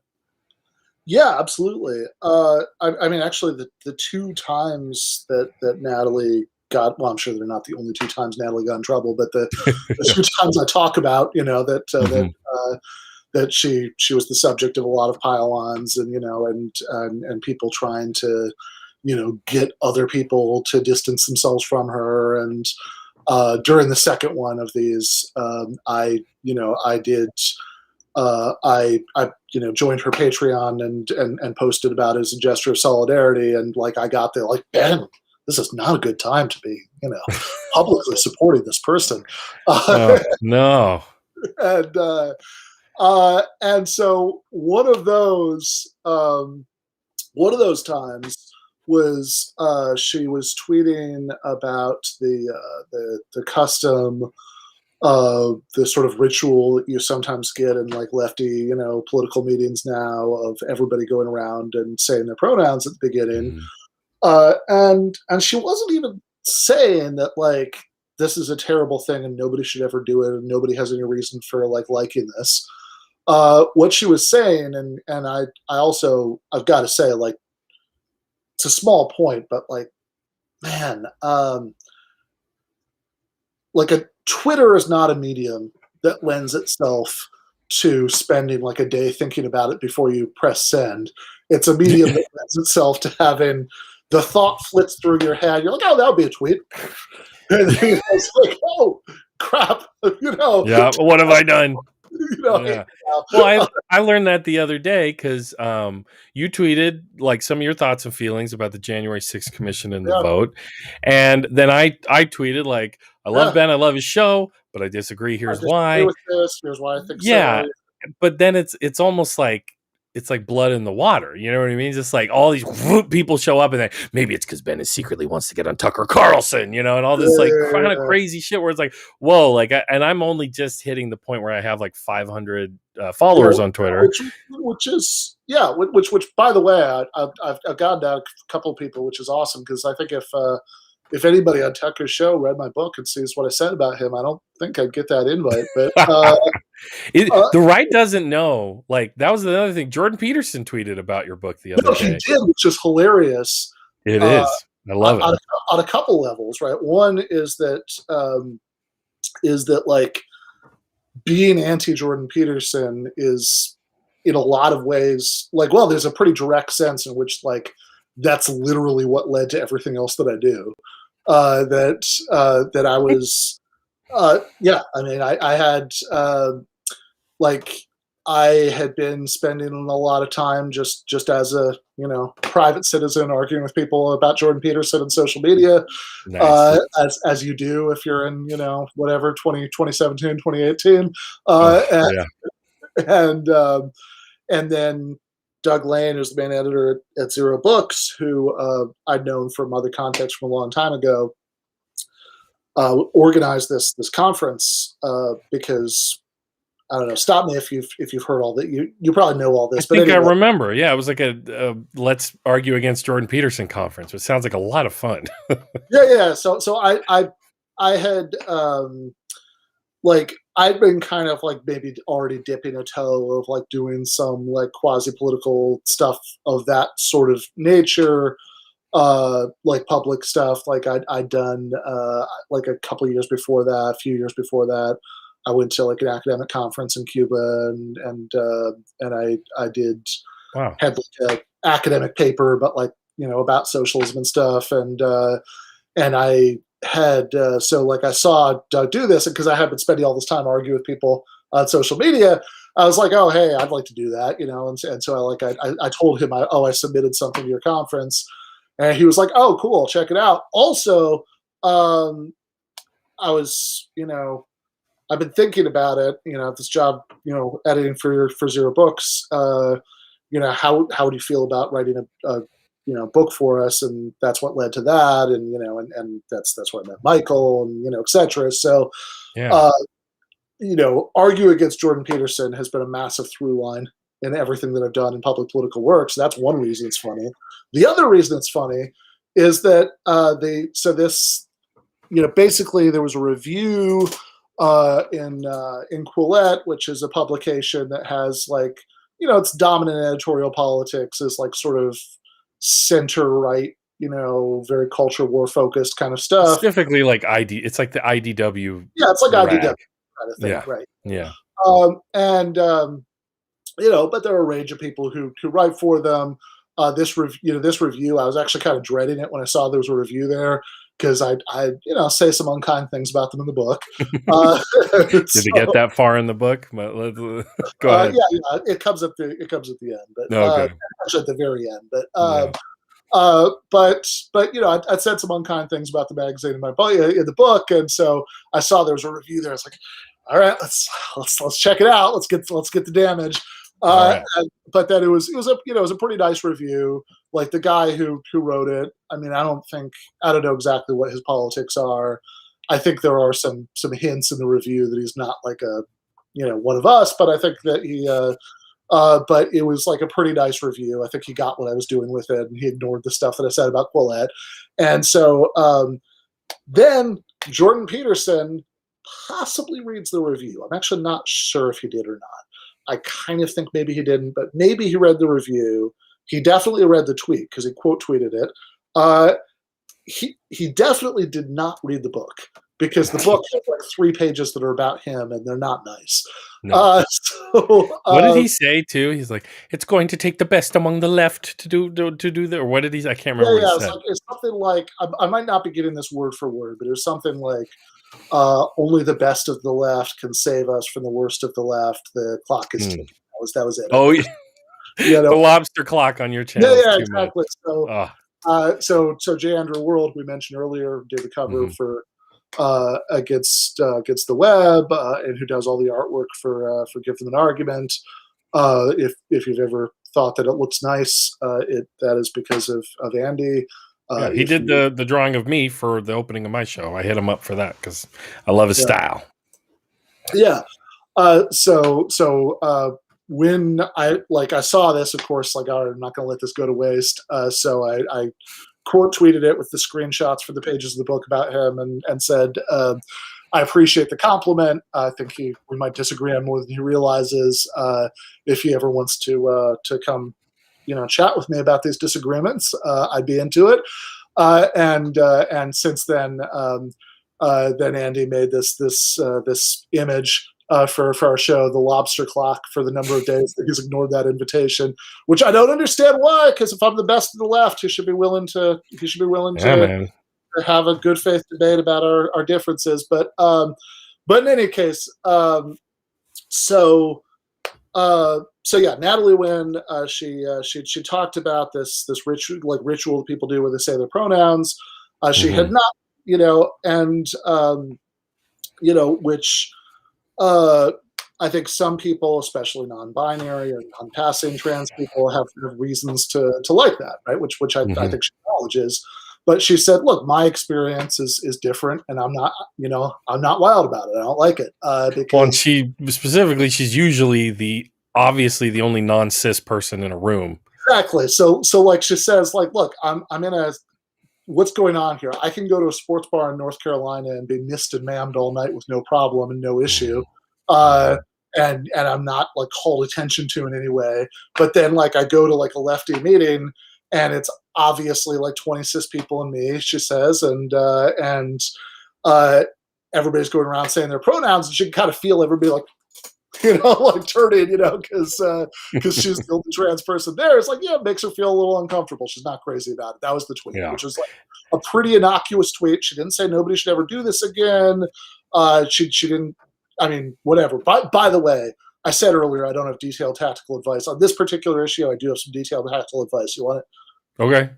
Yeah, absolutely. I mean, actually, the two times that Natalie got, well, I'm sure they're not the only two times Natalie got in trouble, but the two times I talk about, that she was the subject of a lot of pile-ons, and and people trying to get other people to distance themselves from her. And during the second one of these, I joined her Patreon and posted about it as a gesture of solidarity, and like I got there like, Ben, this is not a good time to be publicly supporting this person. No. And so one of those times was she was tweeting about the custom of the sort of ritual that you sometimes get in like lefty, political meetings now of everybody going around and saying their pronouns at the beginning. Mhm. And she wasn't even saying that like this is a terrible thing and nobody should ever do it and nobody has any reason for like liking this. What she was saying, and I've got to say, like, it's a small point, but like, man, like a Twitter is not a medium that lends itself to spending like a day thinking about it before you press send. It's a medium that lends itself to having the thought flits through your head. You're like, oh, that would be a tweet. And it's like, oh, crap. Yeah. What have I done? Yeah. Well, uh, I learned that the other day because you tweeted like some of your thoughts and feelings about the January 6th commission and the yeah, vote. And then I tweeted like, I love yeah. Ben, I love his show, but I disagree. I Here's disagree why. with this. Here's why I think Yeah. so. But then it's almost like it's like blood in the water. You know what I mean? Just like all these people show up and then maybe it's because Ben is secretly wants to get on Tucker Carlson, and all this like kind of crazy shit where it's like, whoa, like, and I'm only just hitting the point where I have like 500 followers on Twitter, which is which by the way, I've gotten down a couple of people, which is awesome because I think if anybody on Tucker's show read my book and sees what I said about him, I don't think I'd get that invite. But the right doesn't know. Like that was another thing. Jordan Peterson tweeted about your book the other day. He did, which is hilarious. It is. I love it on a couple levels. Right. One is that like being anti-Jordan Peterson is in a lot of ways like, well, there's a pretty direct sense in which like that's literally what led to everything else that I do. That I was, yeah. I mean, I had like I had been spending a lot of time just as a private citizen arguing with people about Jordan Peterson and social media, nice. as you do if you're in whatever 2017, 2018, and then Doug Lane, who's the main editor at Zero Books, who I'd known from other contexts from a long time ago, organized this conference because I don't know. Stop me if you've heard all that. You probably know all this. I think anyway. I remember. Yeah, it was like a let's argue against Jordan Peterson conference. It sounds like a lot of fun. Yeah. So I had like I'd been kind of like maybe already dipping a toe of like doing some like quasi-political stuff of that sort of nature, like public stuff. Like I'd done like a couple of years before that, a few years before that, I went to like an academic conference in Cuba and I did had like an academic paper, but like about socialism and stuff, and I had so like I saw Doug do this, and because I had been spending all this time arguing with people on social media, I was like, oh hey, I'd like to do that, and so I told him I submitted something to your conference, and he was like, oh cool, check it out. Also, I was I've been thinking about it, this job, editing for Zero Books, how do you feel about writing a book for us? And that's what led to that. And, and that's where I met Michael and, et cetera. So, yeah. Argue against Jordan Peterson has been a massive through line in everything that I've done in public political work. So that's one reason it's funny. The other reason it's funny is that basically there was a review in Quillette, which is a publication that has like, its dominant editorial politics is like sort of center right, very culture war focused kind of stuff. Specifically like it's like the IDW. Yeah, it's like IDW kind of thing, yeah. right? Yeah. But there are a range of people who write for them. This review, I was actually kind of dreading it when I saw there was a review there, because I say some unkind things about them in the book. Did it get that far in the book? Go ahead. Yeah, it comes at the end, but actually at the very end. But I said some unkind things about the magazine in the book, and so I saw there was a review there. I was like, all right, let's check it out. Let's get the damage. All right. But then it was a pretty nice review. Like the guy who wrote it, I mean, I don't know exactly what his politics are. I think there are some hints in the review that he's not like a one of us, but I think that but it was like a pretty nice review. I think he got what I was doing with it, and he ignored the stuff that I said about Quillette. And so then Jordan Peterson possibly reads the review. I'm actually not sure if he did or not. I kind of think maybe he didn't, but maybe he read the review. He definitely read the tweet because he quote tweeted it. He definitely did not read the book because the book has like 3 pages that are about him, and they're not nice. No. What did he say too? He's like, it's going to take the best among the left to do that. Or what did he? I can't remember what he said. It's something like I might not be getting this word for word, but it was something like only the best of the left can save us from the worst of the left. The clock is ticking. That was it. Oh, the lobster clock on your channel. Yeah, exactly. So J. Andrew World, we mentioned earlier, did the cover for against the web, and who does all the artwork for Give Them an Argument. If you've ever thought that it looks nice, that is because of Andy. He did the drawing of me for the opening of my show. I hit him up for that because I love his style. Yeah. When I saw this, of course, I'm not going to let this go to waste. So I quote tweeted it with the screenshots for the pages of the book about him and said, I appreciate the compliment. I think we might disagree on more than he realizes. If he ever wants to come, chat with me about these disagreements, I'd be into it. And since then Andy made this image for our show, the lobster clock, for the number of days that he's ignored that invitation, which I don't understand why. Because if I'm the best of the left, he should be willing to have a good faith debate about our differences. But in any case, so yeah, Natalie Wynn, she talked about this ritual that people do where they say their pronouns. She had not, which I think some people, especially non-binary or non-passing trans people, have reasons to like that, right? Which I think she acknowledges. But she said, "Look, my experience is different, and I'm not wild about it. I don't like it." And she's usually obviously the only non-cis person in a room. Exactly. So like she says, like, look, I'm in a what's going on here? I can go to a sports bar in North Carolina and be missed and mammed all night with no problem and no issue. And I'm not like called attention to in any way. But then like I go to like a lefty meeting and it's obviously like 20 cis people and me, she says, and everybody's going around saying their pronouns, and she can kind of feel everybody like, like turning, because she's the only trans person there. It's like, it makes her feel a little uncomfortable. She's not crazy about it. That was the tweet, which was like a pretty innocuous tweet. She didn't say nobody should ever do this again. She didn't, whatever. By the way, I said earlier, I don't have detailed tactical advice. On this particular issue, I do have some detailed tactical advice. You want it? Okay.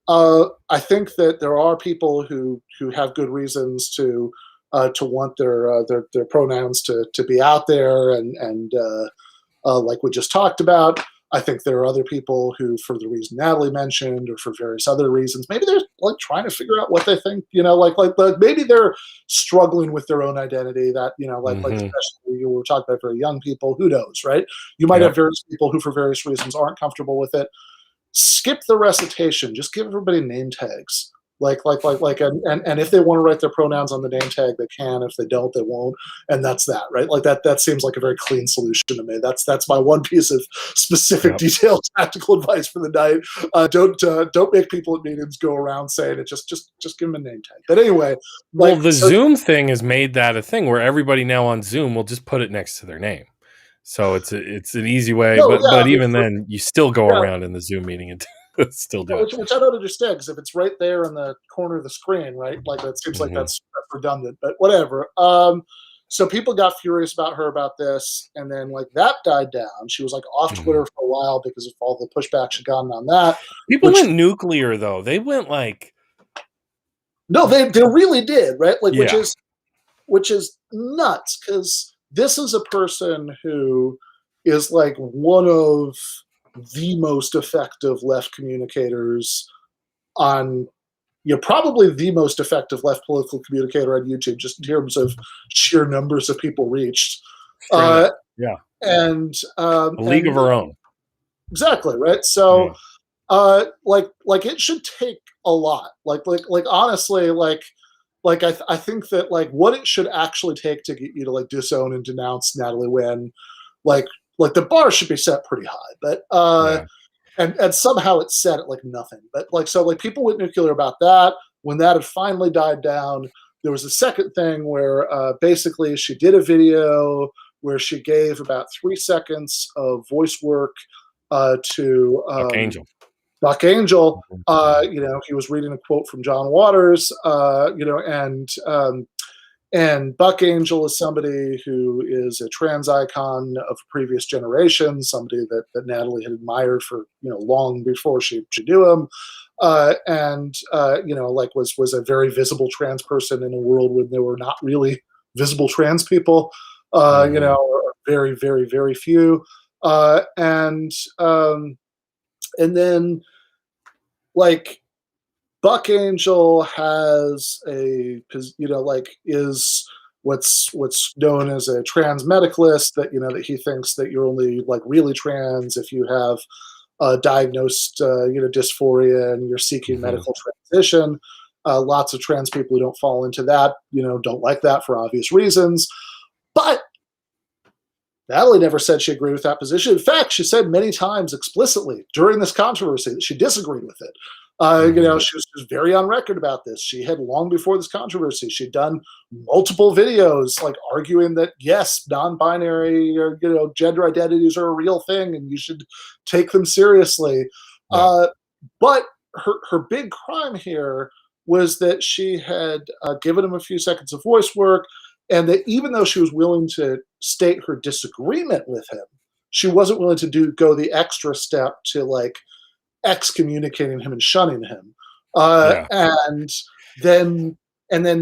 I think that there are people who have good reasons to want their pronouns to be out there, and like we just talked about. I think there are other people who, for the reason Natalie mentioned, or for various other reasons, maybe they're like trying to figure out what they think. Like maybe they're struggling with their own identity. That especially we were talking about very young people. Who knows, right? You might have various people who, for various reasons, aren't comfortable with it. Skip the recitation. Just give everybody name tags. And if they want to write their pronouns on the name tag, they can. If they don't, they won't. And that's that, right? Like that seems like a very clean solution to me. That's my one piece of specific, detailed tactical advice for the night. Don't make people at meetings go around saying it. Just give them a name tag. But anyway, Zoom thing has made that a thing where everybody now on Zoom will just put it next to their name. So it's an easy way, but even then, you still go around in the Zoom meeting and still do it. Which I don't understand, because if it's right there in the corner of the screen, right, like that seems like that's redundant. But whatever. So people got furious about her about this, and then like that died down. She was like off Twitter for a while because of all the pushback she'd gotten on that. People went nuclear though. They went like, no, they really did, right? Like which is nuts, because this is a person who is like one of the most effective left communicators on, probably the most effective left political communicator on YouTube, just in terms of sheer numbers of people reached. Extremely. Yeah. And A league of our own. Exactly, right? So like it should take a lot. Like honestly, I think that like what it should actually take to get you to like disown and denounce Natalie Wynn, like the bar should be set pretty high. But and somehow it's set at like nothing. But like so like people went nuclear about that. When that had finally died down, there was a second thing where basically she did a video where she gave about 3 seconds of voice work to Buck Angel. He was reading a quote from John Waters, and Buck Angel is somebody who is a trans icon of a previous generation, somebody that Natalie had admired for long before she knew him, was a very visible trans person in a world when there were not really visible trans people, or very, very, very few, and then like Buck Angel has is what's known as a trans medicalist, that he thinks that you're only like really trans if you have diagnosed dysphoria and you're seeking medical transition. Lots of trans people who don't fall into that, don't like that for obvious reasons. But Natalie never said she agreed with that position. In fact, she said many times explicitly during this controversy that she disagreed with it. She was very on record about this. She had, long before this controversy, she'd done multiple videos like arguing that yes, non-binary or gender identities are a real thing and you should take them seriously. But her big crime here was that she had given him a few seconds of voice work, and that even though she was willing to state her disagreement with him, she wasn't willing to go the extra step to like excommunicating him and shunning him. And then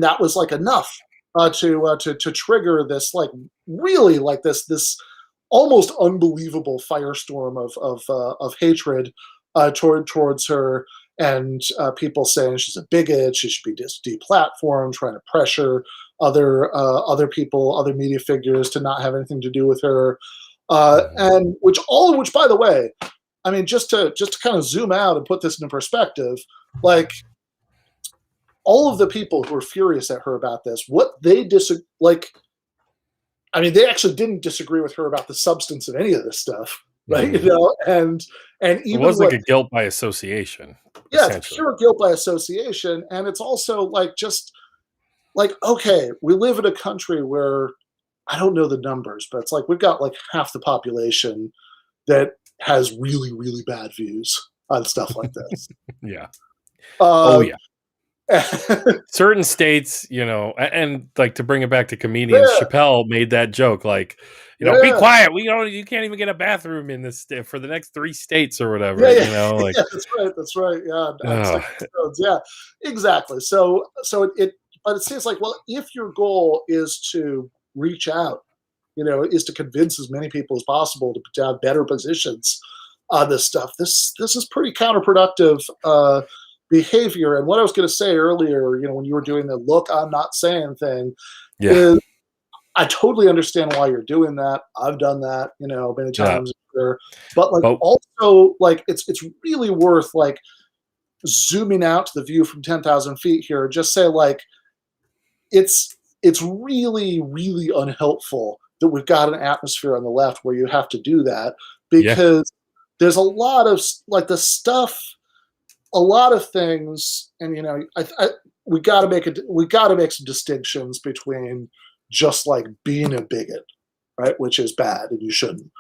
that was like enough to trigger this like really like this almost unbelievable firestorm of hatred towards her, and people saying she's a bigot, she should be deplatformed, trying to pressure other people, other media figures to not have anything to do with her, and all of which, by the way, I mean, just to kind of zoom out and put this into perspective, like all of the people who were furious at her about this, they actually didn't disagree with her about the substance of any of this stuff, right? And even it was like a guilt by association. Yeah, it's pure guilt by association, and it's also like just like, okay, we live in a country where I don't know the numbers, but it's like we've got like half the population that has really, really bad views on stuff like this. Certain states, and like to bring it back to comedians, Chappelle made that joke, like, be quiet. You can't even get a bathroom in this for the next 3 states or whatever. Like that's right. Yeah, exactly. So but it seems like, well, if your goal is to reach out, is to convince as many people as possible to have better positions on this stuff, this is pretty counterproductive behavior. And what I was going to say earlier, when you were doing the "look, I'm not saying" thing, is I totally understand why you're doing that. I've done that, many times. But like also like it's really worth like zooming out to the view from 10,000 feet here. Just say like it's really, really unhelpful that we've got an atmosphere on the left where you have to do that, because there's a lot of like the stuff, a lot of things, and we got to make some distinctions between just like being a bigot, right, which is bad and you shouldn't,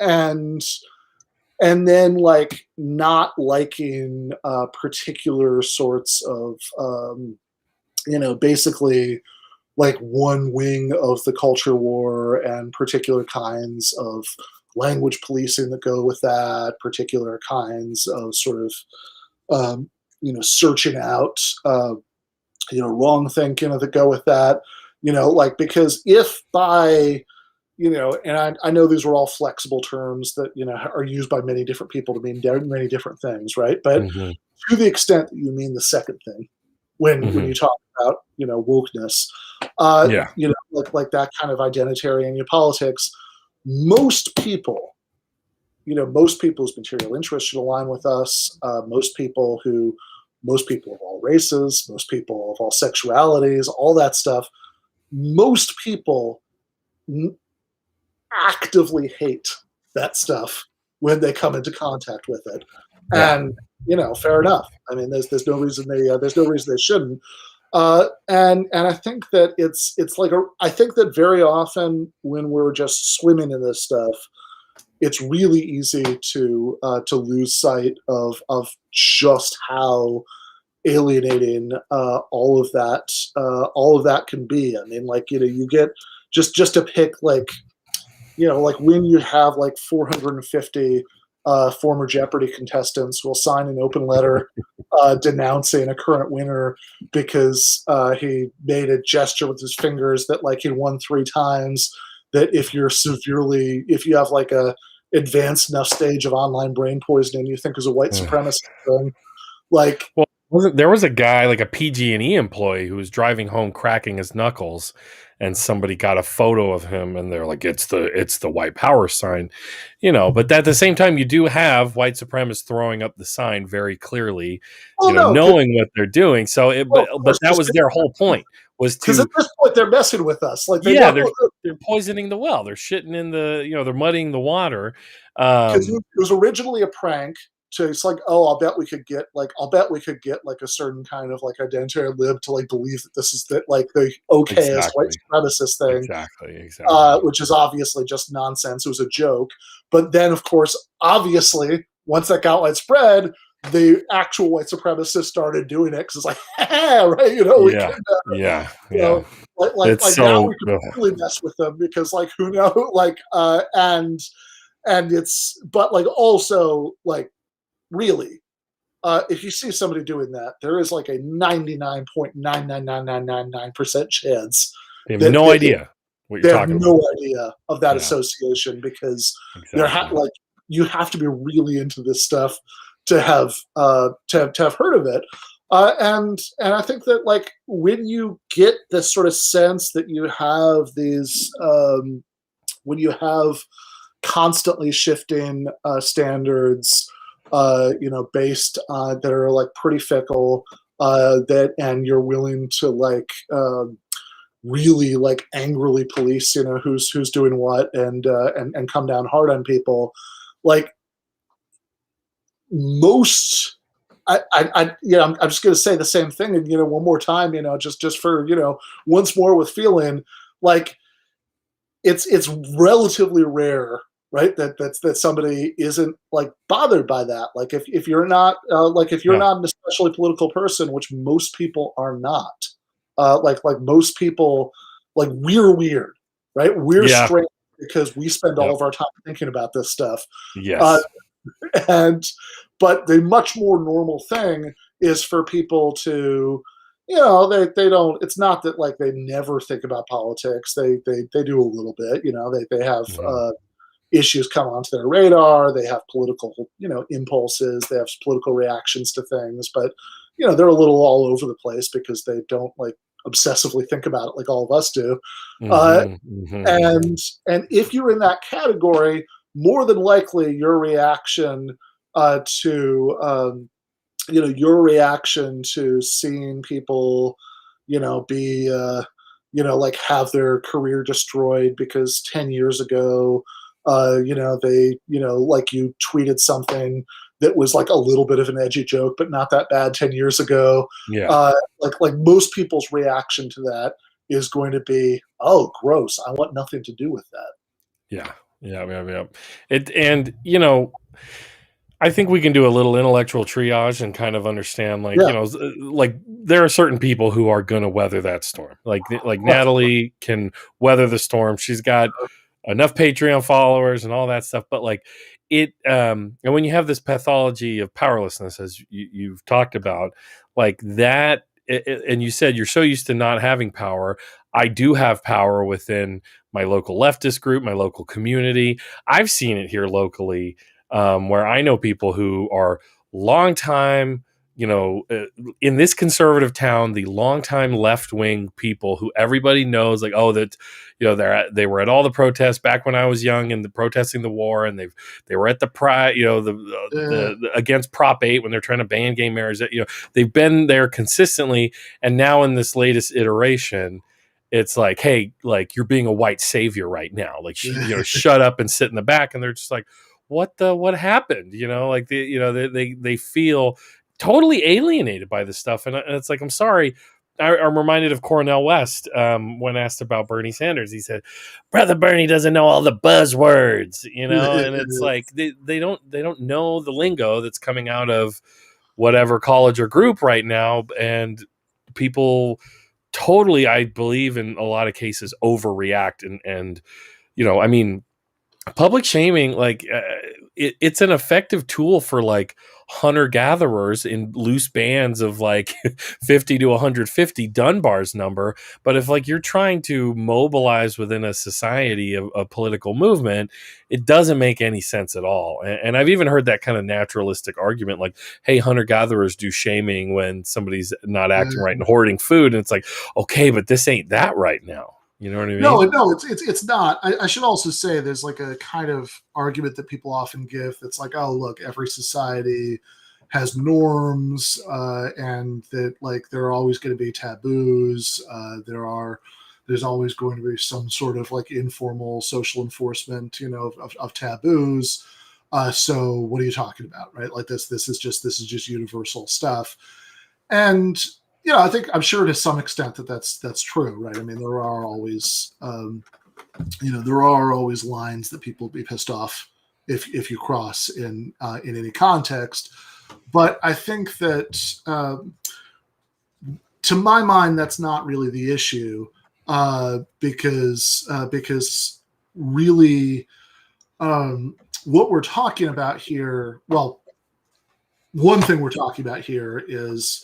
and then like not liking particular sorts of basically like one wing of the culture war and particular kinds of language policing that go with that, particular kinds of sort of searching out wrong thinking that go with that, like, because if by and I know these are all flexible terms that, are used by many different people to mean many different things, right? But Hmm. to the extent that you mean the second thing, when Hmm. you talk about, wokeness, Yeah. like that kind of identitarian politics, most people, most people's material interests should align with us. Most people of all races, most people of all sexualities, all that stuff. Most people actively hate that stuff when they come into contact with it, Yeah. and fair enough. I mean, there's no reason they shouldn't. And I think that it's like I think that very often when we're just swimming in this stuff, it's really easy to lose sight of just how alienating all of that can be. I mean, like, you get just to pick, like, like when you have like 450 former Jeopardy contestants will sign an open letter denouncing a current winner because he made a gesture with his fingers that, like, he won 3 times. That if if you have like a advanced enough stage of online brain poisoning, you think is a white supremacist thing. Like, Well, there was a guy, like a PG&E employee, who was driving home cracking his knuckles, and somebody got a photo of him, and they're like, it's the white power sign, But at the same time, you do have white supremacists throwing up the sign very clearly, well, no, knowing what they're doing. So, well, of but course, that was their whole point, was because at to, this point they're messing with us. Like, they yeah, know. they're poisoning the well, they're shitting in they're muddying the water. Because it Um, was originally a prank. So it's like, oh, I'll bet we could get like a certain kind of like identitarian lib to like believe that this is like the okayest white exactly, supremacist thing, exactly. which is obviously just nonsense. It was a joke. But then, of course, obviously, once that got widespread, the actual white supremacists started doing it because it's like, right, we Yeah, can, yeah, you yeah. know, It's like now so we can really mess with them because, like, who knows, like, and it's, but like, also, like, really, if you see somebody doing that, there is like a 99.99999% chance they have that no idea what you're they have talking about. no idea of that Yeah, association, because exactly. like, you have to be really into this stuff to have heard of it. And I think that, like, when you get this sort of sense that you have these, when you have constantly shifting standards, based that are like pretty fickle, and you're willing to, like, really, like, angrily police, who's doing what, and come down hard on people, like, most. I'm just going to say the same thing, and, one more time, just for, once more with feeling, like, it's relatively rare, right, that somebody isn't, like, bothered by that. Like, if you're not, if you're Yeah, not an especially political person, which most people are not, like most people, like, we're weird, right? We're yeah, strange because we spend all yep, of our time thinking about this stuff. Uh, yes, and but the much more normal thing is for people to, they don't, it's not that, like, they never think about politics. They do a little bit. They have mhm, issues come onto their radar. They have political, impulses. They have political reactions to things, but, they're a little all over the place because they don't, like, obsessively think about it like all of us do. uh, mhm, mhm, and and if you're in that category, more than likely your reaction to your reaction to seeing people, be, like, have their career destroyed because 10 years ago, they, like, you tweeted something that was like a little bit of an edgy joke, but not that bad 10 years ago. yeah, Like most people's reaction to that is going to be, oh, gross. I want nothing to do with that. yeah, yeah, yeah, yeah. And I think we can do a little intellectual triage and kind of understand, like, Yeah. like, there are certain people who are going to weather that storm. Like Right. Natalie can weather the storm. She's got enough Patreon followers and all that stuff. But, like, and when you have this pathology of powerlessness, as you've talked about, like that, and you said you're so used to not having power. I do have power within my local leftist group, my local community. I've seen it here locally, where I know people who are longtime, in this conservative town, the longtime left wing people who everybody knows, like, oh, that, they were at all the protests back when I was young and protesting the war, and they were at the pride, the against Prop 8 when they're trying to ban gay marriage. They've been there consistently, and now in this latest iteration, it's like, hey, like, you're being a white savior right now. Like, shut up and sit in the back. And they're just like, what happened? Like they feel totally alienated by this stuff. And it's like, I'm sorry. I'm reminded of Cornel West when asked about Bernie Sanders. He said, "Brother Bernie doesn't know all the buzzwords," and it's like they don't know the lingo that's coming out of whatever college or group right now, and people totally, I believe, in a lot of cases overreact, and I mean, public shaming, like, it's an effective tool for like hunter gatherers in loose bands of like 50 to 150 Dunbar's number. But if like you're trying to mobilize within a society, a political movement, it doesn't make any sense at all. And I've even heard that kind of naturalistic argument, like, hey, hunter gatherers do shaming when somebody's not acting right and hoarding food. And it's like, okay, but this ain't that right now. You know what I mean? No, it's not. I should also say there's like a kind of argument that people often give that's like, oh, look, every society has norms, and that like there are always going to be taboos. There's always going to be some sort of like informal social enforcement, of taboos. So what are you talking about, right? Like this is just universal stuff, and I'm sure to some extent that's true, right? I mean, there are always, lines that people will be pissed off if you cross in any context. But I think that, to my mind, that's not really the issue, because really, what we're talking about here, well, one thing we're talking about here is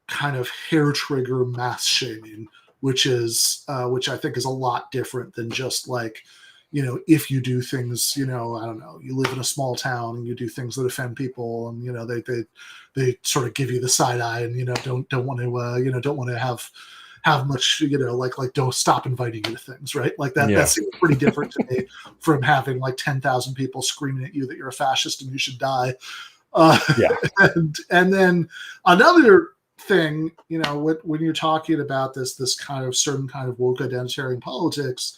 kind of hair trigger mass shaming, which I think is a lot different than just like, if you do things, I don't know, you live in a small town and you do things that offend people, and they sort of give you the side eye, and don't want to have much, like don't stop inviting you to things, right? Like that. Yeah. That seems pretty different to me from having like 10,000 people screaming at you that you're a fascist and you should die. Yeah. And then another thing, when you're talking about this kind of certain kind of woke identitarian politics,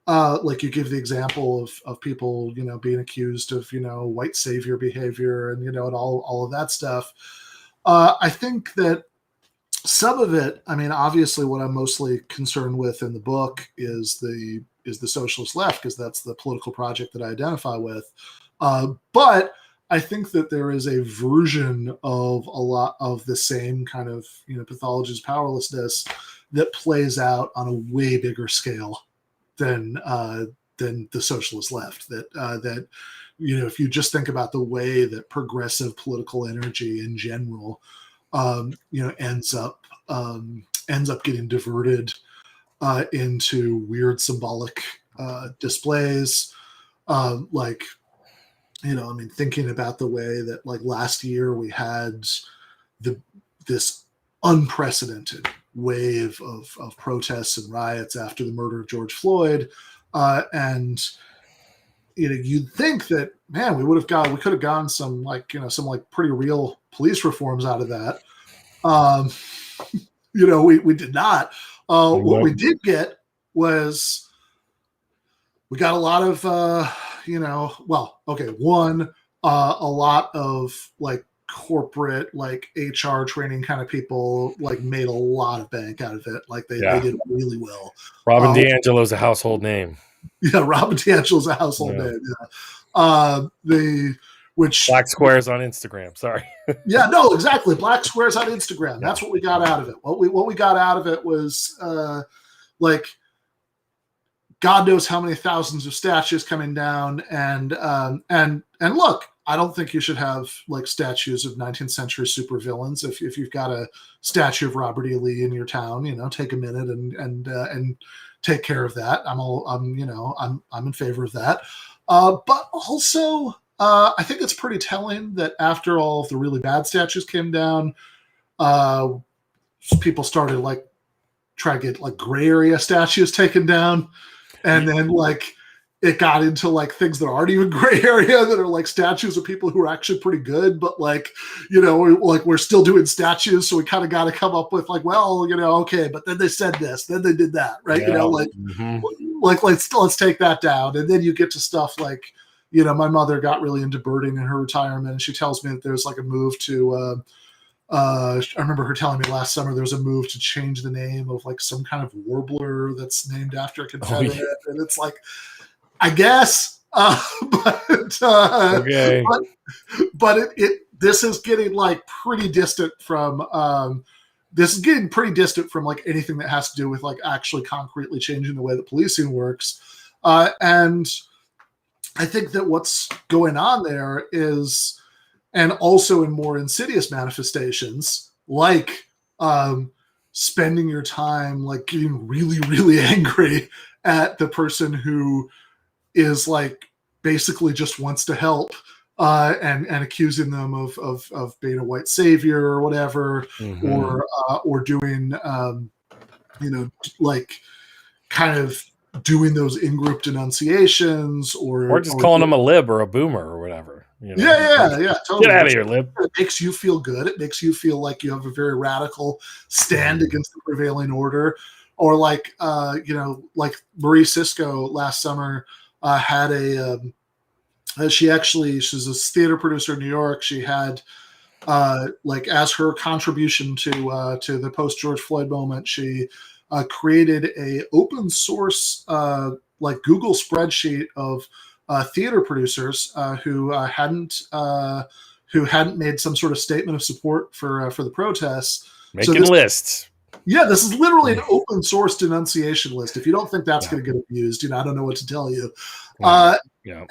like you give the example of people, being accused of, white savior behavior and, and all of that stuff. I think that some of it, I mean, obviously what I'm mostly concerned with in the book is the socialist left, because that's the political project that I identify with. But I think that there is a version of a lot of the same kind of, pathologies of powerlessness that plays out on a way bigger scale than the socialist left. That if you just think about the way that progressive political energy in general, ends up getting diverted into weird symbolic displays, like. I mean, thinking about the way that like last year we had this unprecedented wave of protests and riots after the murder of George Floyd, and you'd think that, man, we could have gotten some pretty real police reforms out of that. We did not. What we did get was we got a lot of a lot of like corporate, like HR training kind of people, like made a lot of bank out of it. Like they did really well. Robin DiAngelo's a household name. Yeah, Robin DiAngelo's a household name. Yeah. Which Black squares on Instagram. Sorry. Yeah, no, exactly. Black squares on Instagram. That's what we got out of it. What we got out of it was like God knows how many thousands of statues coming down, and look, I don't think you should have like statues of 19th century supervillains. If you've got a statue of Robert E. Lee in your town, take a minute and take care of that. I'm in favor of that. But also, I think it's pretty telling that after all of the really bad statues came down, people started like trying to get like gray area statues taken down, and then like it got into like things that aren't even gray area that are like statues of people who are actually pretty good, but like, we're still doing statues. So we kind of got to come up with like, well, okay, but then they said this, then they did that, right? Yeah. Like let's take that down. And then you get to stuff like, my mother got really into birding in her retirement, and she tells me that there's like a move to, I remember her telling me last summer there was a move to change the name of like some kind of warbler that's named after a Confederate. And it's like, I guess, okay. But this is getting like pretty distant from like anything that has to do with like actually concretely changing the way that policing works. And I think that what's going on there is, and also in more insidious manifestations, like spending your time like getting really, really angry at the person who is like basically just wants to help, and accusing them of being a white savior or whatever, or doing like kind of doing those in-group denunciations, or just calling them a lib or a boomer or whatever. Yeah, totally. Get out of here, lib. It makes you feel good. It makes you feel like you have a very radical stand against the prevailing order. Or like, like Marie Sisko last summer had she's a theater producer in New York. She had like as her contribution to the post George Floyd moment, she created a open source like Google spreadsheet of theater producers who hadn't made some sort of statement of support for the protests. Making lists. Yeah, this is literally an open source denunciation list. If you don't think that's going to get abused, I don't know what to tell you. And yeah,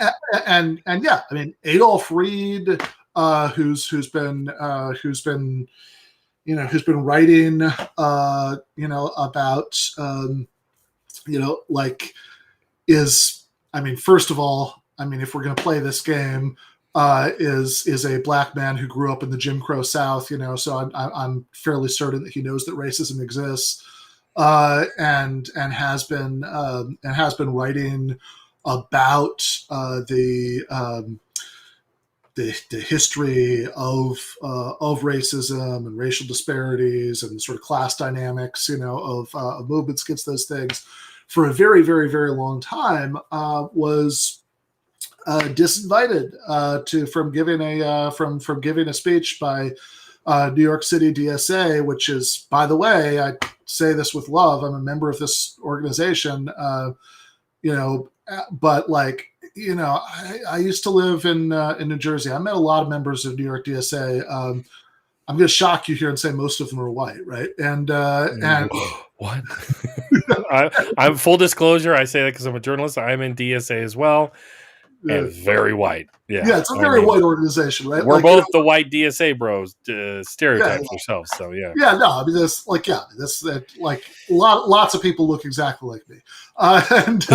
I mean, Adolph Reed, who's been writing, about, like is, I mean, first of all, I mean, if we're going to play this game, is a black man who grew up in the Jim Crow South, so I'm fairly certain that he knows that racism exists, and has been writing about the history of racism and racial disparities and sort of class dynamics, of movements against those things for a very, very, very long time. Was disinvited from giving a speech by New York City DSA, which is, by the way, I say this with love, I'm a member of this organization, but like, I used to live in New Jersey. I met a lot of members of New York DSA. I'm going to shock you here and say most of them are white, right? And what? I'm full disclosure. I say that because I'm a journalist. I'm in DSA as well. And very white. Yeah, it's a very white organization, right? We're both the white DSA bros, stereotypes ourselves. So yeah. Yeah, no, I mean, lots of people look exactly like me, and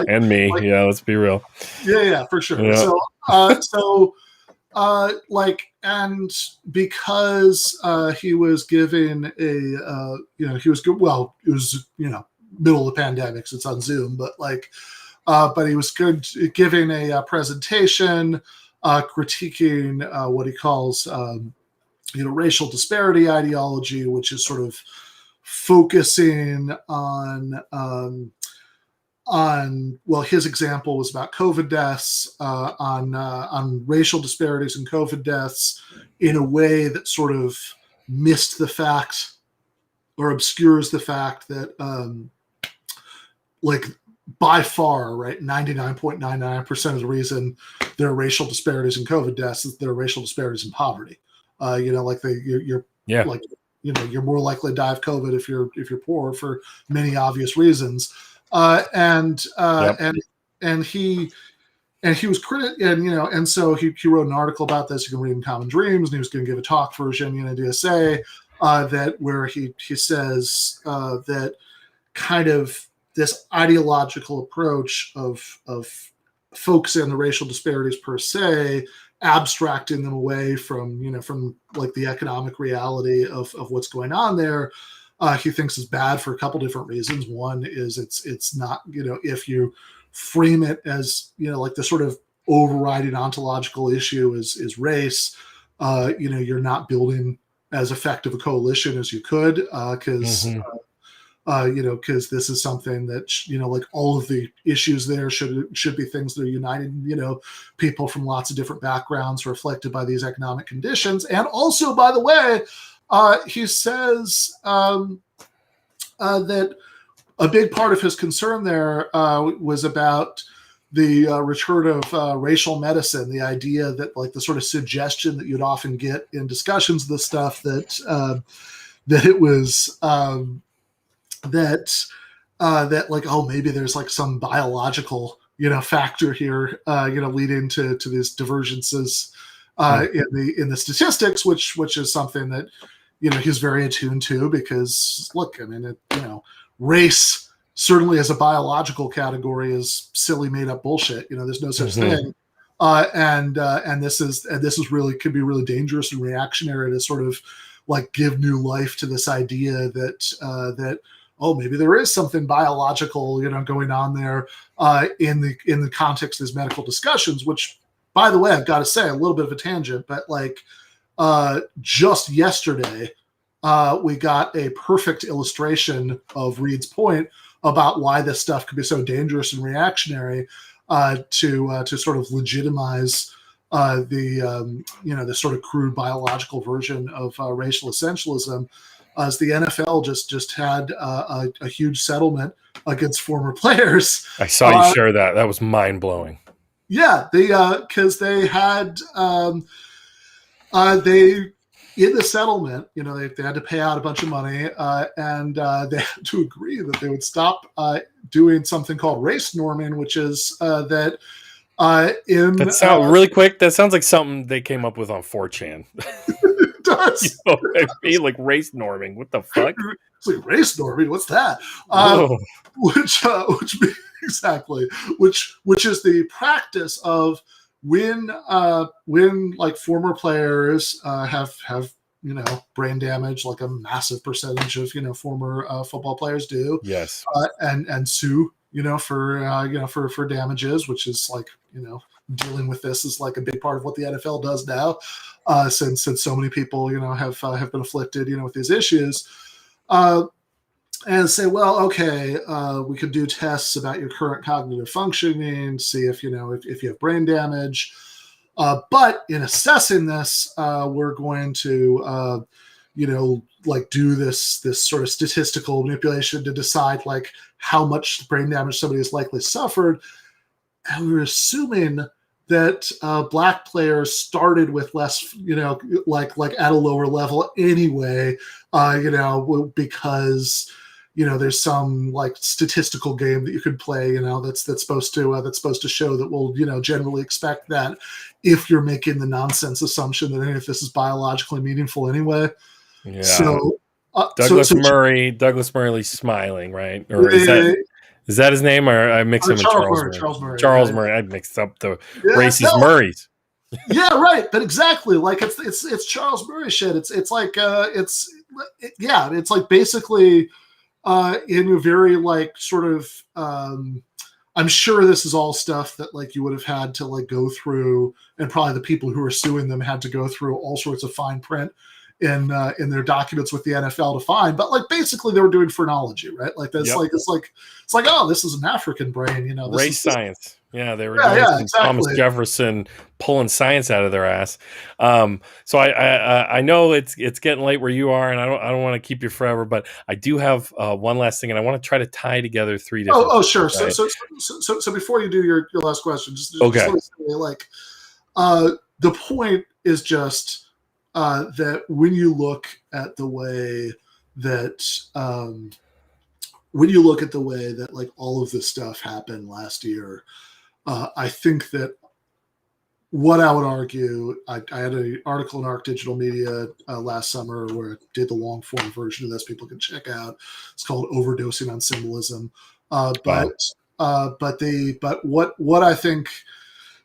and me. Like, yeah, let's be real. Yeah, for sure. Yeah. So, and because he was giving it was middle of the pandemic, so it's on Zoom, but like. But he was good giving a presentation critiquing what he calls, racial disparity ideology, which is sort of focusing on his example was about COVID deaths, on racial disparities in COVID deaths in a way that sort of missed the fact or obscures the fact that by far, right, 99.99% of the reason there are racial disparities in COVID deaths is there are racial disparities in poverty. You're more likely to die of COVID if you're poor for many obvious reasons. And he and he was and so he wrote an article about this. You can read in Common Dreams, and he was going to give a talk version, DSA, that where he says that kind of this ideological approach of focusing on the racial disparities per se, abstracting them away from like the economic reality of what's going on there. He thinks is bad for a couple different reasons. One is it's not, if you frame it as, like the sort of overriding ontological issue is race, you're not building as effective a coalition as you could, because because this is something that like all of the issues there should be things that are uniting people from lots of different backgrounds reflected by these economic conditions. And also, by the way, he says that a big part of his concern there was about the return of racial medicine, the idea that like the sort of suggestion that you'd often get in discussions of this stuff that it was that like, oh, maybe there's like some biological factor here leading to these divergences in the statistics, which is something that he's very attuned to, because look, I mean, race certainly as a biological category is silly made up bullshit. There's no such thing. And this is really could be really dangerous and reactionary to sort of like give new life to this idea that oh, maybe there is something biological going on there in the context of these medical discussions. Which, by the way, I've got to say, a little bit of a tangent, but like just yesterday we got a perfect illustration of Reed's point about why this stuff could be so dangerous and reactionary to sort of legitimize the sort of crude biological version of racial essentialism. As the NFL just had a huge settlement against former players. I saw you share that. That was mind blowing. Yeah, because they had in the settlement, they had to pay out a bunch of money, and they had to agree that they would stop doing something called race norming, which is that really quick. That sounds like something they came up with on 4chan. It does. Like race norming. What the fuck? It's like race norming. What's that? Which is the practice of when like former players have brain damage, like a massive percentage of former football players do. Yes. And sue for damages, which is like dealing with this is like a big part of what the NFL does now, since so many people have been afflicted with these issues, and say, well, okay, we could do tests about your current cognitive functioning, see if if you have brain damage, but in assessing this, we're going to like do this sort of statistical manipulation to decide like how much brain damage somebody has likely suffered. And we're assuming that black players started with less, like at a lower level anyway, because there's some like statistical game that you could play, that's supposed to show that we'll generally expect that if you're making the nonsense assumption that any of this is biologically meaningful anyway. Yeah. So Douglas Murray's smiling, right? Or is that his name, or I mixed him with Charles Murray? Charles Murray. I mixed up the racist Murrays. Yeah, right. But exactly, like it's Charles Murray shit. It's like it's like basically in a very like sort of I'm sure this is all stuff that like you would have had to like go through, and probably the people who are suing them had to go through all sorts of fine print in their documents with the NFL to find. But like basically they were doing phrenology, right? Like that's it's like oh, this is an African brain, race science. Yeah, they were doing exactly. Thomas Jefferson pulling science out of their ass. So I know it's getting late where you are, and I don't want to keep you forever, but I do have one last thing, and I want to try to tie together three different. Oh, sure. Right? So before you do your last question, just okay. Just let me say, like the point is just that when you look at the way that like all of this stuff happened last year. I think that what I would argue, I had an article in Arc Digital Media last summer where I did the long form version of this. People can check out. It's called "Overdosing on Symbolism." Wow. But what I think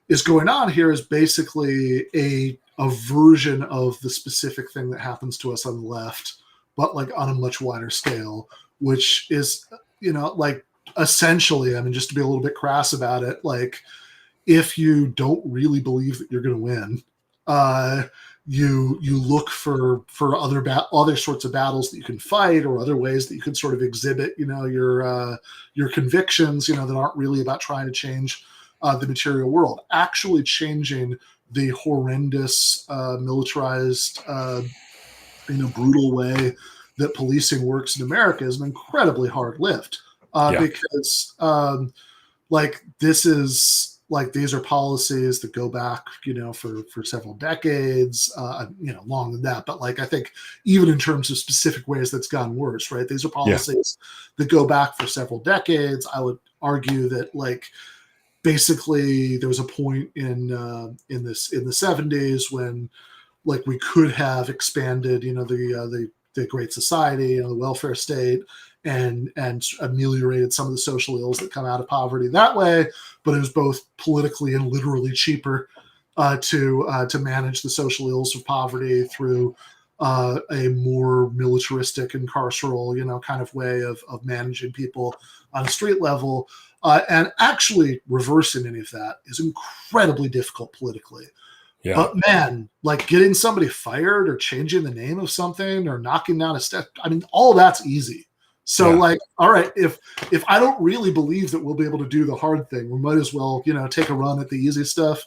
is going on here is basically a version of the specific thing that happens to us on the left, but like on a much wider scale, which is, like essentially, I mean, just to be a little bit crass about it, like if you don't really believe that you're going to win, uh, you look for other sorts of battles that you can fight, or other ways that you can sort of exhibit, your convictions, that aren't really about trying to change the material world. Actually changing the horrendous, militarized, brutal way that policing works in America is an incredibly hard lift, Yeah. because these are policies that go back, for several decades, longer than that. But I think even in terms of specific ways that's gotten worse, right? These are policies that go back for several decades. I would argue that basically there was a point in the 70s when we could have expanded, the Great Society, the welfare state, and ameliorated some of the social ills that come out of poverty that way. But it was both politically and literally cheaper to manage the social ills of poverty through a more militaristic and carceral, kind of way of managing people on a street level. And actually reversing any of that is incredibly difficult politically. Yeah. But man, getting somebody fired or changing the name of something or knocking down a step, I mean, all that's easy. So all right, if I don't really believe that we'll be able to do the hard thing, we might as well, take a run at the easy stuff.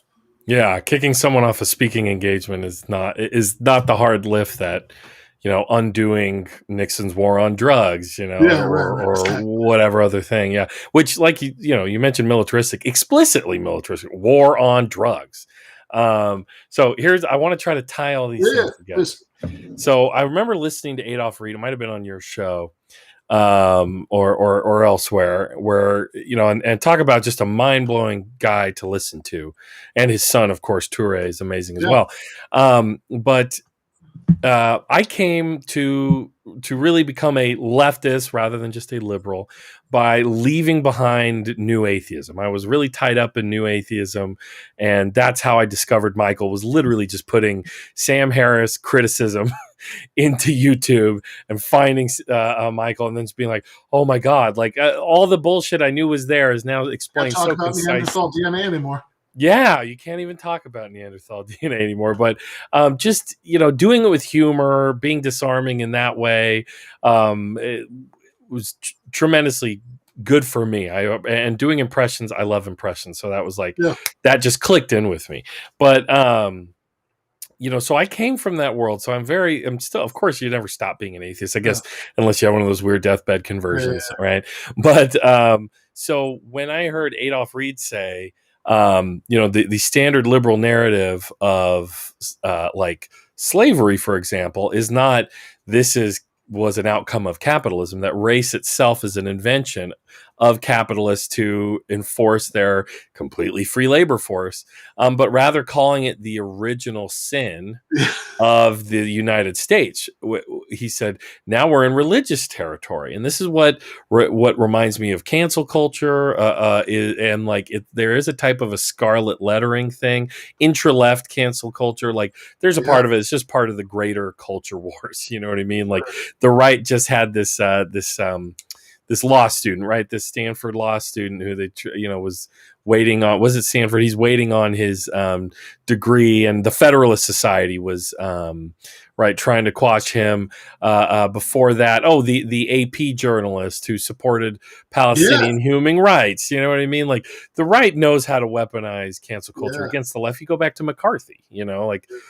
Yeah, kicking someone off a speaking engagement is not the hard lift that, undoing Nixon's war on drugs, or Exactly. whatever other thing. Yeah, which you mentioned explicitly militaristic war on drugs. So I want to try to tie all these things together. So I remember listening to Adolph Reed. It might have been on your show, or elsewhere, where and talk about just a mind-blowing guy to listen to, and his son, of course, Toure, is amazing as well. But I came to really become a leftist rather than just a liberal by leaving behind New Atheism. I was really tied up in New Atheism, and that's how I discovered Michael, was literally just putting Sam Harris criticism into YouTube and finding Michael, and then just being like, oh my God, all the bullshit I knew was there is now explained so concisely. Neanderthal DNA anymore. Yeah, you can't even talk about Neanderthal DNA anymore. But just doing it with humor, being disarming in that way, it was tremendously good for me. And doing impressions, I love impressions, so that was that just clicked in with me. But so I came from that world. So I'm still, of course, you never stop being an atheist, I guess, unless you have one of those weird deathbed conversions, right? But so when I heard Adolph Reed say, the standard liberal narrative of slavery, for example, is not was an outcome of capitalism, that race itself is an invention of capitalists to enforce their completely free labor force, but rather calling it the original sin of the United States. He said, now we're in religious territory. And this is what reminds me of cancel culture. There is a type of a scarlet lettering thing, intra-left cancel culture. There's a part of it, it's just part of the greater culture wars. You know what I mean? The right just had this law student, right? This Stanford law student who was waiting on, was it Stanford? He's waiting on his degree, and the Federalist Society was trying to quash him. Before that, the AP journalist who supported Palestinian human rights. You know what I mean? The right knows how to weaponize cancel culture against the left. You go back to McCarthy.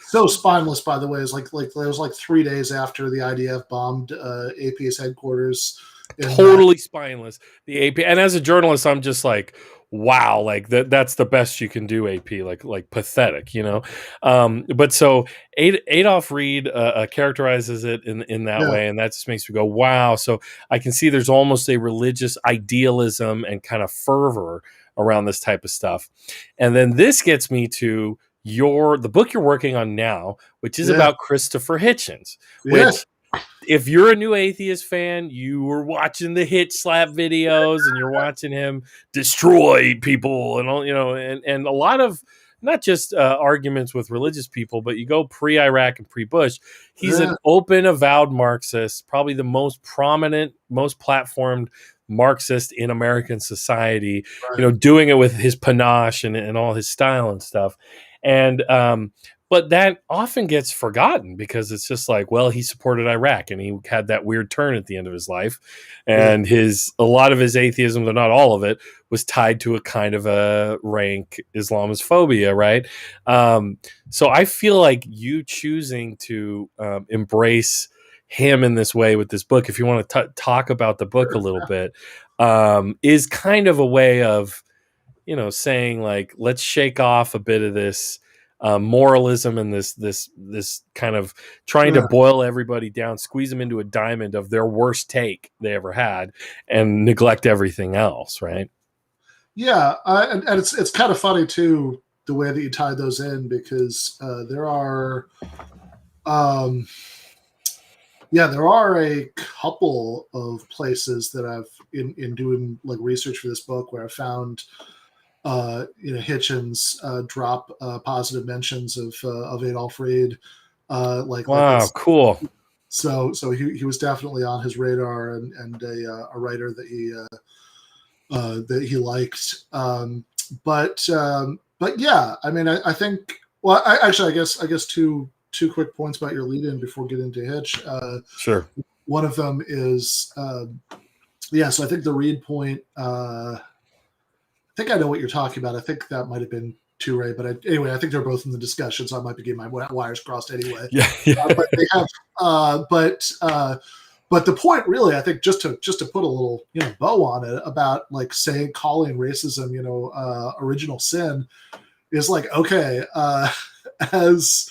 So spineless, by the way. Is it was 3 days after the IDF bombed AP's headquarters. Totally spineless. The AP, and as a journalist, I'm just like, wow, that's the best you can do, AP, pathetic, but so Adolph Reed characterizes it in that way, and that just makes me go, wow. So I can see there's almost a religious idealism and kind of fervor around this type of stuff. And then this gets me to the book you're working on now, which is about Christopher Hitchens, which, if you're a New Atheist fan, you were watching the Hitch slap videos and you're watching him destroy people and all, and a lot of not just arguments with religious people, but you go pre-Iraq and pre-Bush. He's an open, avowed Marxist, probably the most prominent, most platformed Marxist in American society, doing it with his panache and all his style and stuff. And, but that often gets forgotten because it's just like, well, he supported Iraq and he had that weird turn at the end of his life. And a lot of his atheism, though not all of it, was tied to a kind of a rank Islamophobia, right? So I feel like you choosing to embrace him in this way with this book, if you want to talk about the book a little bit, is kind of a way of, saying like, let's shake off a bit of this moralism and this kind of trying to boil everybody down, squeeze them into a diamond of their worst take they ever had, and neglect everything else, right? Yeah, and it's kind of funny too the way that you tied those in, because there are a couple of places that I've in doing like research for this book where I found Hitchens drop positive mentions of Adolf Reed. Cool. So he was definitely on his radar and a writer that he liked. But yeah, I mean, I think. Well, I guess two quick points about your lead-in before getting into Hitch. Sure. One of them is, so I think the Reed point. I think I know what you're talking about. I think that might have been Toure, but anyway, I think they're both in the discussion, so I might be getting my wires crossed anyway. Yeah. But they have, but the point really, I think, just to put a little bow on it about like calling racism original sin, is like, okay, as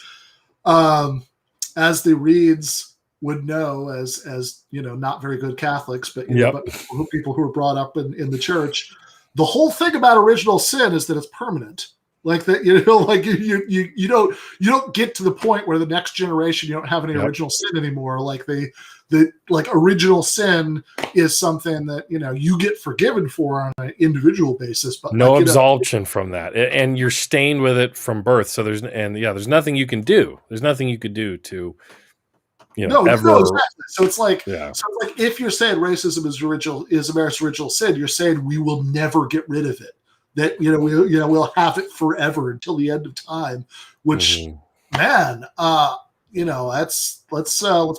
the Reeds would know, as not very good Catholics, but but people who were brought up in the church. The whole thing about original sin is that it's permanent. Like that, like you don't get to the point where the next generation you don't have any original sin anymore. Like the original sin is something that you get forgiven for on an individual basis, but no absolution from that, and you're stained with it from birth. So there's nothing you can do. There's nothing you could do to. No, exactly. So it's like, if you're saying racism is America's original sin, you're saying we will never get rid of it. That we'll have it forever until the end of time. Which, man, let's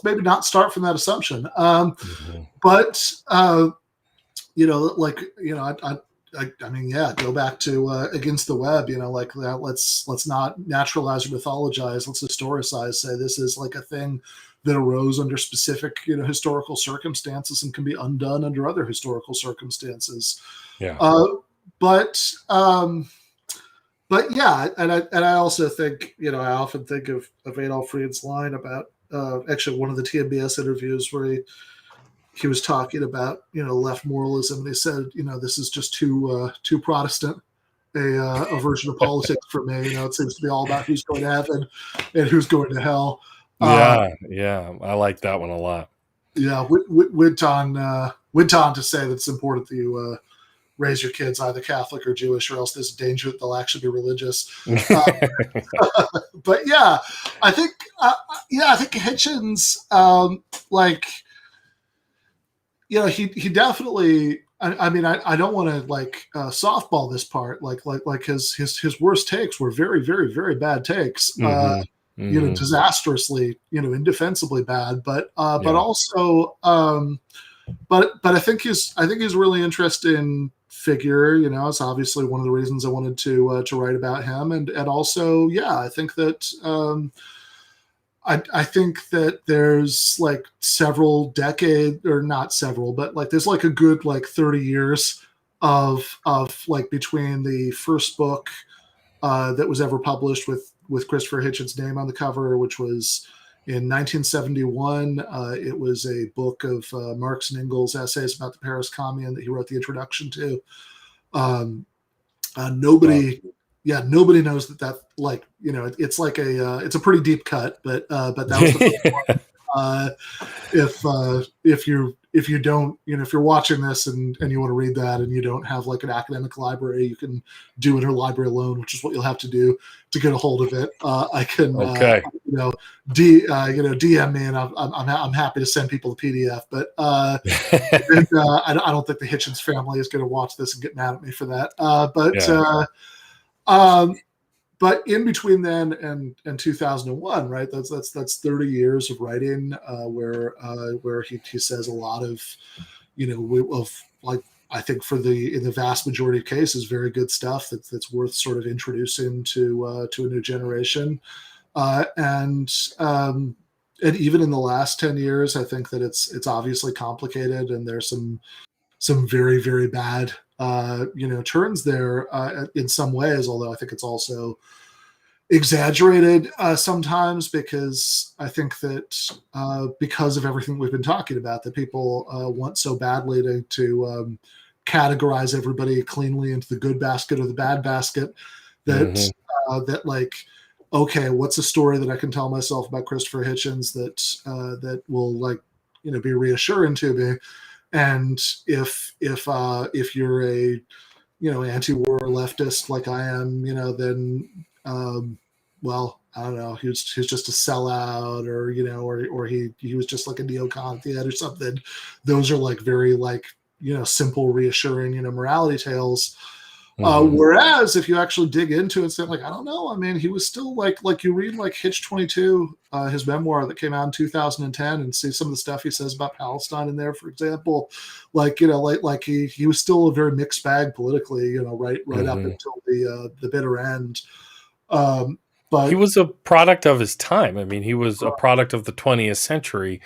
maybe not start from that assumption. But go back to Against the Web. Like that. Let's not naturalize or mythologize. Let's historicize. Say this is like a thing that arose under specific, historical circumstances and can be undone under other historical circumstances. Yeah. But yeah, and I also think, I often think of Adolf Reed's line about actually one of the TMBS interviews where he was talking about left moralism, and he said this is just too Protestant a version of politics for me. It seems to be all about who's going to heaven and who's going to hell. Yeah, I like that one a lot. Yeah, went on to say that it's important that you raise your kids either Catholic or Jewish, or else there's a danger that they'll actually be religious. But yeah, I think Hitchens, he definitely. I mean, I don't want to softball this part. Like his worst takes were very, very, very bad takes. Disastrously, indefensibly bad, but also, but I think he's a really interesting figure. It's obviously one of the reasons I wanted to write about him, and also, I think that I think that there's like several decades, or not several, but like there's like a good 30 years of like between the first book that was ever published with Christopher Hitchens' name on the cover, which was in 1971. It was a book of Marx and Engels' essays about the Paris Commune that he wrote the introduction to. Nobody, yeah, nobody knows that like, you know, it's like it's a pretty deep cut, but that was the first one. If you don't, you know, if you're watching this and you want to read that and you don't have like an academic library, you can do interlibrary loan, which is what you'll have to do to get a hold of it. I can, you know, DM me, and I'm happy to send people the PDF. But I don't think the Hitchens family is going to watch this and get mad at me for that. But in between then and 2001, right? That's 30 years of writing where he says a lot of, you know, of like, I think in the vast majority of cases, very good stuff that's worth sort of introducing to a new generation. And even in the last 10 years, I think that it's obviously complicated, and there's some very, very bad you know, turns there in some ways, although I think it's also exaggerated sometimes, because I think that because of everything we've been talking about, that people want so badly to categorize everybody cleanly into the good basket or the bad basket, that that like, okay, what's a story that I can tell myself about Christopher Hitchens that will, like, you know, be reassuring to me. And if you're a, you know, anti-war leftist like I am, you know, then well, I don't know, he was just a sellout, or, you know, or he was just like a neocon at the end or something. Those are like very, like, you know, simple, reassuring, you know, morality tales. Whereas if you actually dig into it and say, like, I don't know, I mean, he was still like you read like Hitch 22, his memoir that came out in 2010, and see some of the stuff he says about Palestine in there, for example, like, you know, like he was still a very mixed bag politically, you know, right up until the bitter end. But he was a product of his time. I mean, he was a product of the 20th century.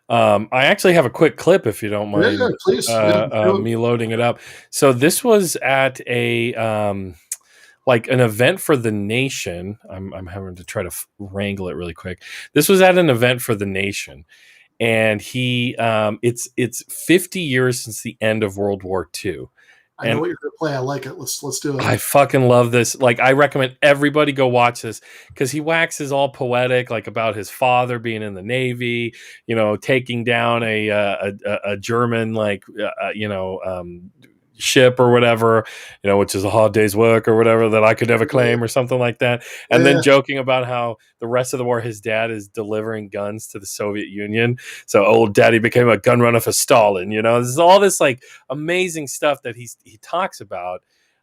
I actually have a quick clip, if you don't mind, please. me loading it up. So this was at a like an event for the Nation. I'm having to try to wrangle it really quick. This was at an event for the Nation, and he it's 50 years since the end of World War II. I know what you're going to play. I like it. Let's do it. I fucking love this. Like, I recommend everybody go watch this, because he waxes all poetic, like, about his father being in the Navy, you know, taking down a German, like, you know, ship or whatever, you know, which is a hard day's work or whatever that I could never claim, or something like that. And then joking about how the rest of the war, his dad is delivering guns to the Soviet Union. So old daddy became a gun runner for Stalin, you know, this is all this like amazing stuff that he talks about.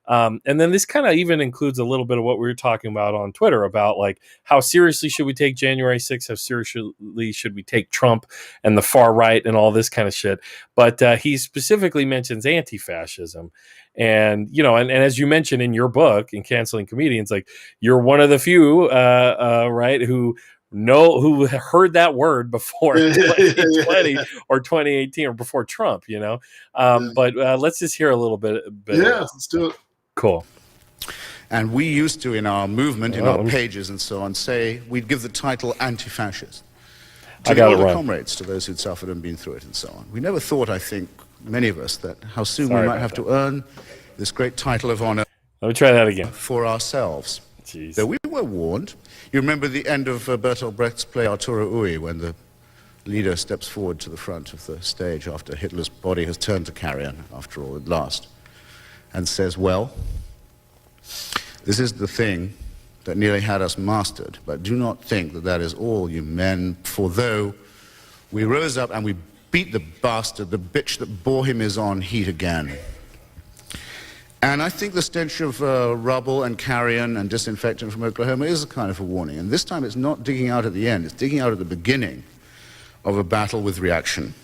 And then this kind of even includes a little bit of what we were talking about on Twitter about, like, how seriously should we take January 6th? How seriously should we take Trump and the far right and all this kind of shit? But he specifically mentions anti-fascism. And, you know, and as you mentioned in your book, in Canceling Comedians, like, you're one of the few, right, who heard that word before 2020 or 2018 or before Trump, you know. But let's just hear a little bit. Let's do it. Cool. And we used to, in our movement, in our pages and so on, say we'd give the title anti-fascist to the older comrades, to those who'd suffered and been through it and so on. We never thought, I think, many of us, that how soon we might have to earn this great title of honor. Let me try that again. For ourselves. Jeez. Though we were warned. You remember the end of Bertolt Brecht's play Arturo Ui, when the leader steps forward to the front of the stage after Hitler's body has turned to carrion, after all, at last, and says, well, this is the thing that nearly had us mastered, but do not think that that is all, you men, for though we rose up and we beat the bastard, the bitch that bore him is on heat again. And I think the stench of rubble and carrion and disinfectant from Oklahoma is a kind of a warning. And this time it's not digging out at the end, it's digging out at the beginning of a battle with reaction,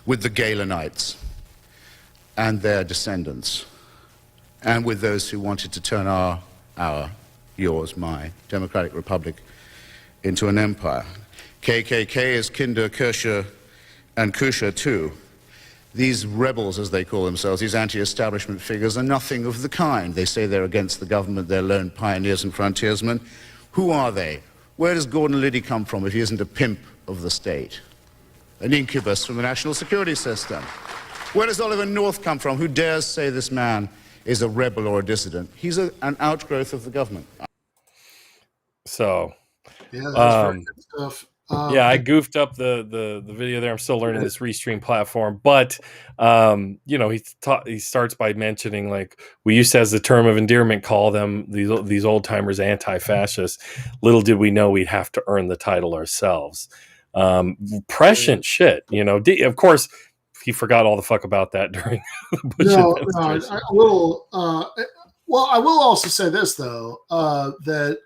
with the Galenites and their descendants, and with those who wanted to turn yours, my democratic republic into an empire. KKK is Kinder, Kircher, and Kusha too. These rebels, as they call themselves, these anti-establishment figures, are nothing of the kind. They say they're against the government, they're lone pioneers and frontiersmen. Who are they? Where does Gordon Liddy come from if he isn't a pimp of the state? An incubus from the national security system. Where does Oliver North come from? Who dares say this man is a rebel or a dissident. He's an outgrowth of the government. So, yeah, that's very good stuff. yeah, I goofed up the video there. I'm still learning this Restream platform, but he starts by mentioning, like, we used to, as the term of endearment, call them these old timers anti-fascists. Little did we know we'd have to earn the title ourselves. Prescient shit, of course. He forgot all the fuck about that during the Bush administration. I will. Well, I will also say this though, that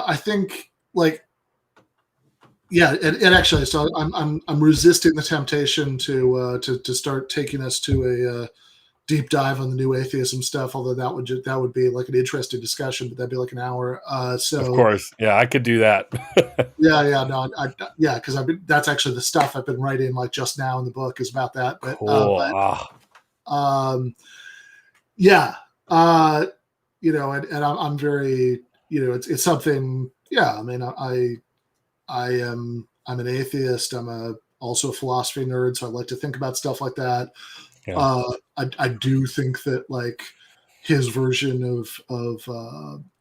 I think, like, yeah, and actually, so I'm resisting the temptation to start taking us to a deep dive on the new atheism stuff. Although that would be like an interesting discussion, but that'd be like an hour. So of course, yeah, I could do that. Because that's actually the stuff I've been writing, like, just now in the book is about that. But cool. and I'm very, it's something. Yeah, I mean, I'm an atheist. I'm also a philosophy nerd, so I like to think about stuff like that. Yeah. I do think that, like, his version of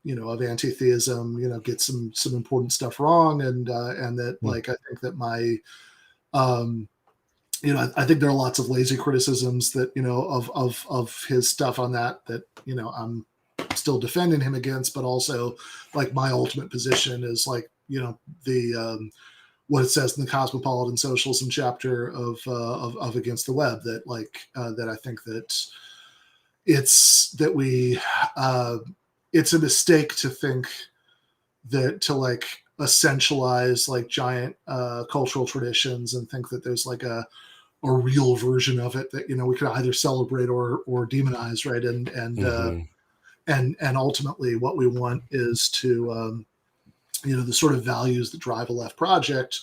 anti-theism, gets some important stuff wrong, and that, like, I think that my I think there are lots of lazy criticisms that of his stuff on that I'm still defending him against, but also, like, my ultimate position is, like, the what it says in the Cosmopolitan Socialism chapter of Against the Web, that, like, that I think that it's a mistake to think that, to, like, essentialize, like, giant cultural traditions and think that there's, like, a real version of it that we could either celebrate or demonize, right? And ultimately, what we want is to the sort of values that drive a left project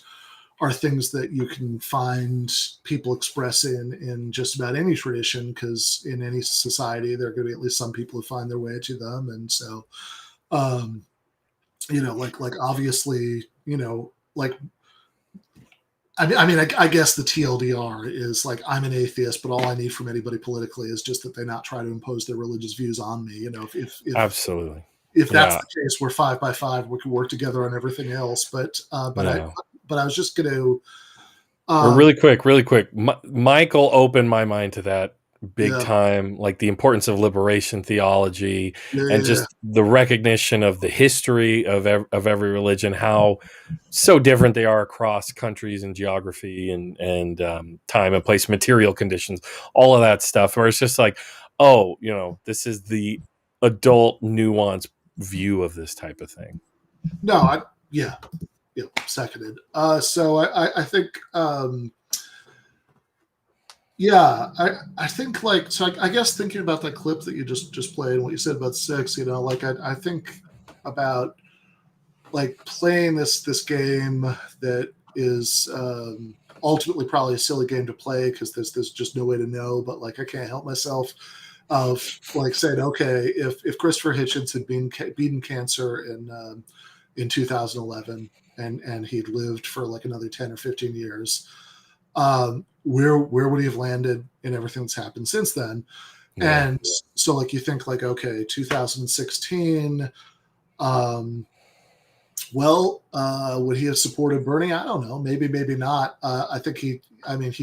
are things that you can find people expressing in just about any tradition, because in any society there are going to be at least some people who find their way to them. And so like obviously, like, I guess the TLDR is, like, I'm an atheist, but all I need from anybody politically is just that they not try to impose their religious views on me. If absolutely, if that's the case, we're 5 by 5. We can work together on everything else. But I was just going to really quick. Michael opened my mind to that big time, like the importance of liberation theology and just the recognition of the history of every religion, how so different they are across countries and geography and time and place, material conditions, all of that stuff, where it's just like, this is the adult nuanced view of this type of thing. Seconded. So I think I think, like, so I guess thinking about that clip that you just played and what you said about 6, like, I think about, like, playing this game that is ultimately probably a silly game to play because there's just no way to know, but, like, I can't help myself of, like, saying, okay, if Christopher Hitchens had beaten cancer in 2011 and he'd lived for, like, another 10 or 15 years, where would he have landed in everything that's happened since then? And so, like, you think, like, okay, 2016, would he have supported Bernie? I don't know. Maybe not. I think he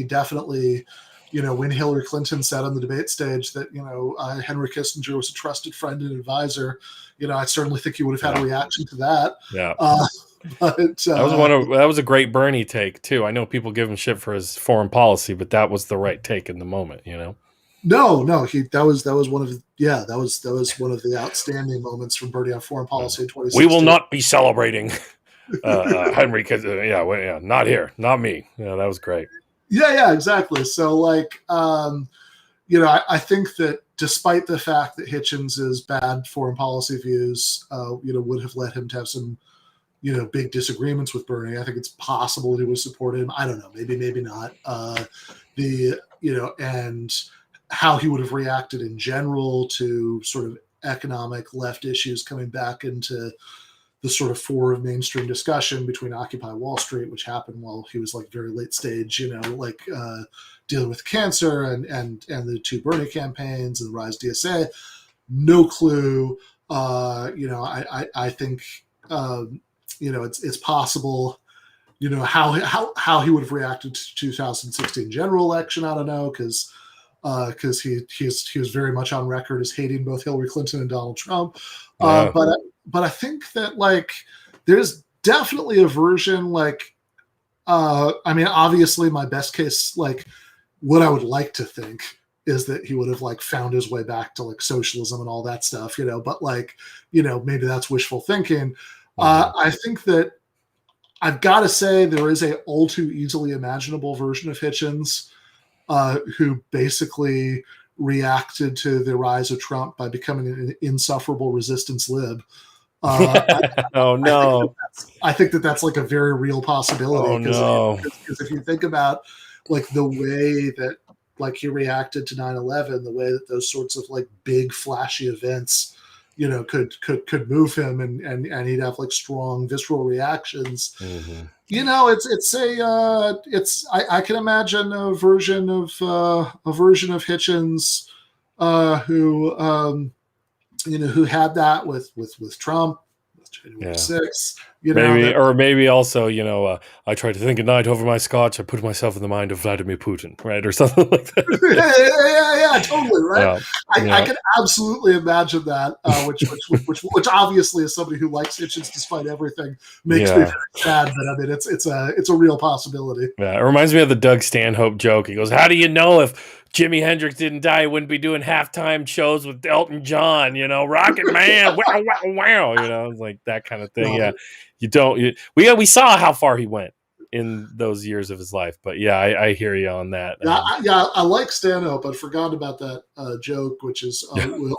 definitely, when Hillary Clinton said on the debate stage that, Henry Kissinger was a trusted friend and advisor, I certainly think he would have had a reaction to that. Yeah. But that was a great Bernie take too. I know people give him shit for his foreign policy, but that was the right take in the moment, No, that was one of the outstanding moments from Bernie on foreign policy in 2016. We will not be celebrating Henry Kissinger. Not here, not me. Yeah, that was great. Yeah, exactly. So, like, I think that despite the fact that Hitchens' bad foreign policy views, would have led him to have some, big disagreements with Bernie, I think it's possible that he would support him. I don't know, maybe not. And how he would have reacted in general to sort of economic left issues coming back into the sort of fore of mainstream discussion between Occupy Wall Street, which happened while he was like very late stage, like dealing with cancer, and the two Bernie campaigns and the rise of DSA. No clue. I think it's possible. How he would have reacted to 2016 general election. I don't know, because he was very much on record as hating both Hillary Clinton and Donald Trump. Yeah. But I think that like there's definitely a version like obviously my best case, like what I would like to think is that he would have like found his way back to like socialism and all that stuff, but like, maybe that's wishful thinking. I think that I've got to say there is a all too easily imaginable version of Hitchens who basically reacted to the rise of Trump by becoming an insufferable resistance lib. Oh no! I think that's like a very real possibility. Oh no! Because if you think about like the way that like he reacted to 9/11, the way that those sorts of like big flashy events, could move him, and he'd have like strong visceral reactions. Mm-hmm. I can imagine a version of Hitchens who had that with Trump, with January 6th, maybe also, I try to think at night over my scotch. I put myself in the mind of Vladimir Putin, right, or something like that. yeah, totally, right. I can absolutely imagine that, which obviously, as somebody who likes Hitchens despite everything, makes me very sad. But I mean, it's a real possibility. Yeah, it reminds me of the Doug Stanhope joke. He goes, "How do you know if Jimi Hendrix didn't die, he wouldn't be doing halftime shows with Elton John, Rocket Man, wow, wow, wow," it's like that kind of thing. Yeah, we saw how far he went in those years of his life, but I hear you on that. I like Stanhope, but forgot about that joke, which is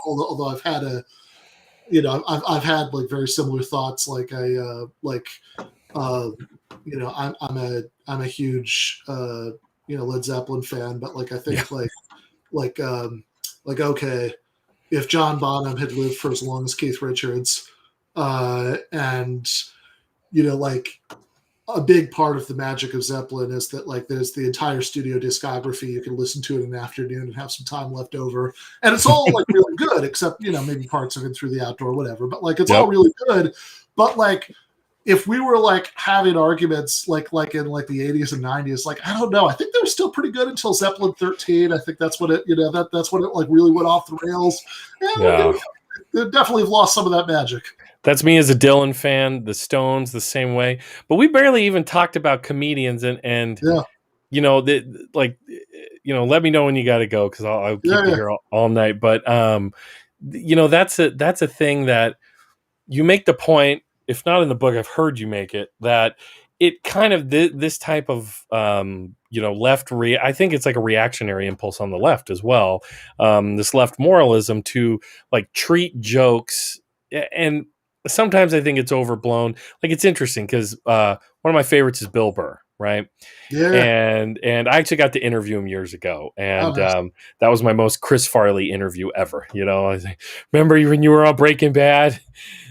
although I've had I've had like very similar thoughts. Like I'm a huge Led Zeppelin fan, but like I think okay, if John Bonham had lived for as long as Keith Richards, and like a big part of the magic of Zeppelin is that like there's the entire studio discography. You can listen to it in an afternoon and have some time left over, and it's all like really good, except maybe parts of it through the outdoor, whatever. But like it's all really good. But like if we were like having arguments like in like the 80s and 90s, like I don't know, I think they were still pretty good until Zeppelin 13. I think that's what it that's when it like really went off the rails. They definitely have lost some of that magic. That's me as a Dylan fan, the Stones the same way, but we barely even talked about comedians and let me know when you got to go, because I'll keep you here all night. But that's a thing that you make the point, if not in the book, I've heard you make it, that it kind of this type of left I think it's like a reactionary impulse on the left as well. This left moralism to like treat jokes, and sometimes I think it's overblown. Like it's interesting because one of my favorites is Bill Burr, right? Yeah. And I actually got to interview him years ago, and that was my most Chris Farley interview ever. I was like, remember when you were on Breaking Bad?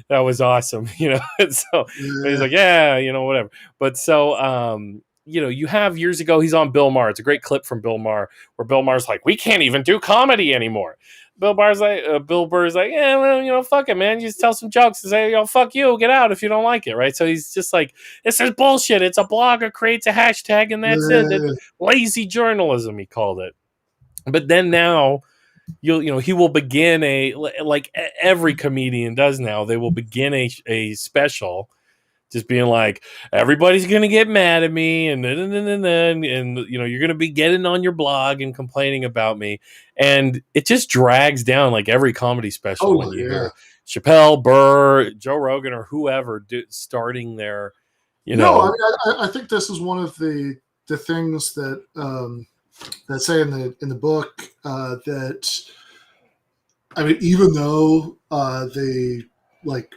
That was awesome, And so he's like, whatever. But so you have years ago, he's on Bill Maher. It's a great clip from Bill Maher where Bill Maher's like, we can't even do comedy anymore. Bill Burr's like, yeah, well, fuck it, man. You just tell some jokes and say, fuck you, get out if you don't like it, right? So he's just like, this is bullshit. It's a blogger creates a hashtag and that's it. It's lazy journalism, he called it. But then now, he will begin like every comedian does now. They will begin a special, just being like, everybody's gonna get mad at me, and you're gonna be getting on your blog and complaining about me, and it just drags down like every comedy special when you hear Chappelle, Burr, Joe Rogan, or whoever starting their, No, I mean, I think this is one of the things that that say in the book that, I mean, even though they like.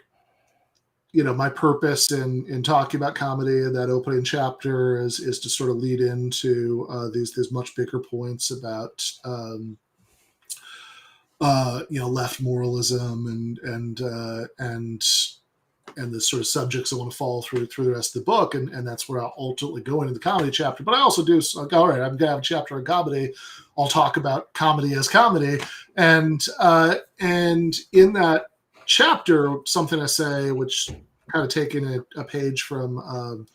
My purpose in talking about comedy in that opening chapter is to sort of lead into these much bigger points about left moralism and the sort of subjects I want to follow through the rest of the book, and that's where I'll ultimately go into the comedy chapter. But I also do like, all right, I'm gonna have a chapter on comedy. I'll talk about comedy as comedy, and in that chapter, something I say, which kind of taking a page from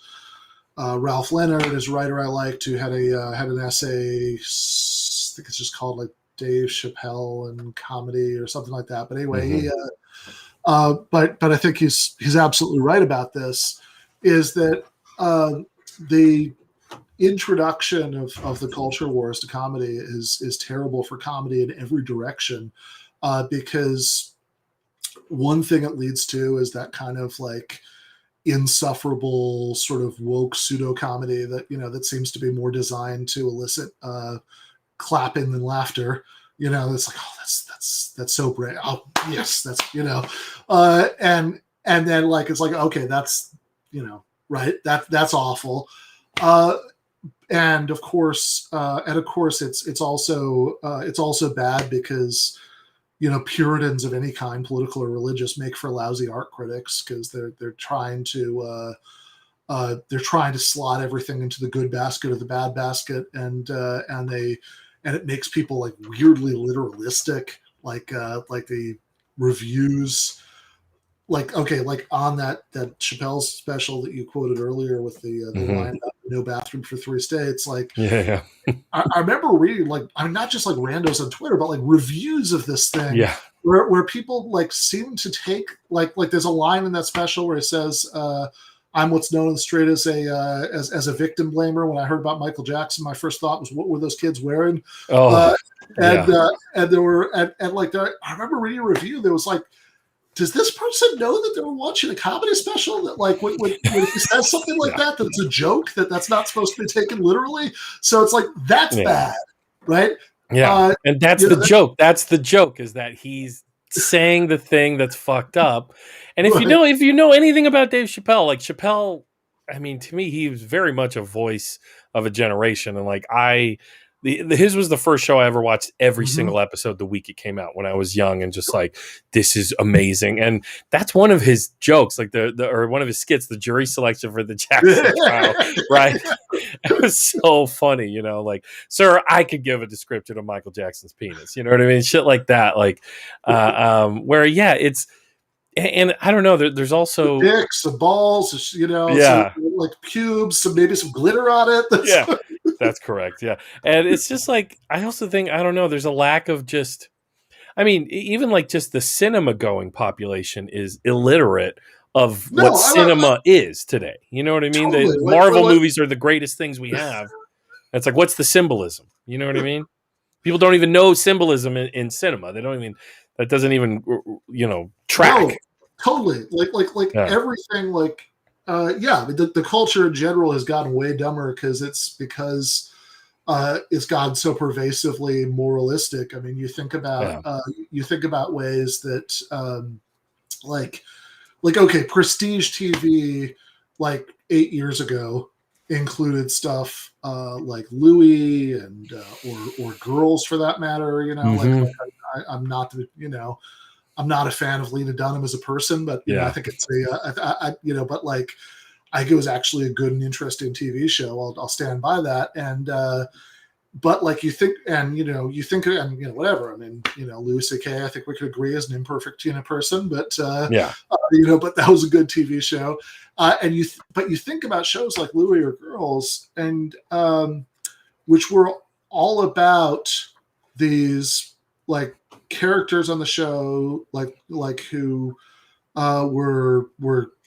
Ralph Leonard, his writer I liked, who had an essay, I think it's just called like Dave Chappelle and comedy or something like that. But anyway, but I think he's absolutely right about this. Is that the introduction of the culture wars to comedy is terrible for comedy in every direction, because one thing it leads to is that kind of like insufferable sort of woke pseudo comedy that that seems to be more designed to elicit clapping than laughter. It's like, oh, that's so great. Oh yes, that's and then like it's like, okay, that's right, that's awful. And of course it's also bad because Puritans of any kind, political or religious, make for lousy art critics because they're trying to slot everything into the good basket or the bad basket, and it makes people like weirdly literalistic, like the reviews, like on that Chappelle special that you quoted earlier with the line about no bathroom for 3 states. Like, yeah. I remember reading not just like randos on Twitter, but like reviews of this thing. Yeah. Where people like seem to take like there's a line in that special where he says, "I'm what's known in the street as a victim blamer. When I heard about Michael Jackson, my first thought was, what were those kids wearing?" And there were and like I remember reading a review that was like, does this person know that they were watching a comedy special? That like when he says something like that, that's a joke, that's not supposed to be taken literally. So it's like, that's bad, right? Yeah, and that's the joke. That's the joke, is that he's saying the thing that's fucked up. And if you know anything about Dave Chappelle, like Chappelle, I mean, to me, he was very much a voice of a generation, and like his was the first show I ever watched every single episode the week it came out when I was young, and just like, this is amazing. And that's one of his jokes, like or one of his skits, the jury selection for the Jackson trial, right? It was so funny, like, sir, I could give a description of Michael Jackson's penis, you know what I mean? Shit like that, like, where it's. And I don't know. There's also the dicks, the balls, like pubes, maybe some glitter on it. That's correct. Yeah, and it's just like, I also think, I don't know. There's a lack of just. I mean, even like just the cinema going population is illiterate of what cinema is today. You know what I mean? Totally. The Marvel movies are the greatest things we have. It's like, what's the symbolism? You know what I mean? People don't even know symbolism in cinema. They don't even. That doesn't even track. No, totally. Like everything. Like the culture in general has gotten way dumber because it's gotten so pervasively moralistic. I mean, you think about ways that like okay, prestige TV like 8 years ago included stuff like Louis and or girls for that matter. Like I'm not I'm not a fan of Lena Dunham as a person, but I think it's but like, I think it was actually a good and interesting TV show. I'll stand by that. And but like you think whatever. I mean, Louis C.K. I think we could agree is an imperfect person, but but that was a good TV show. And you think about shows like Louis or Girls, and which were all about these like characters on the show, like who were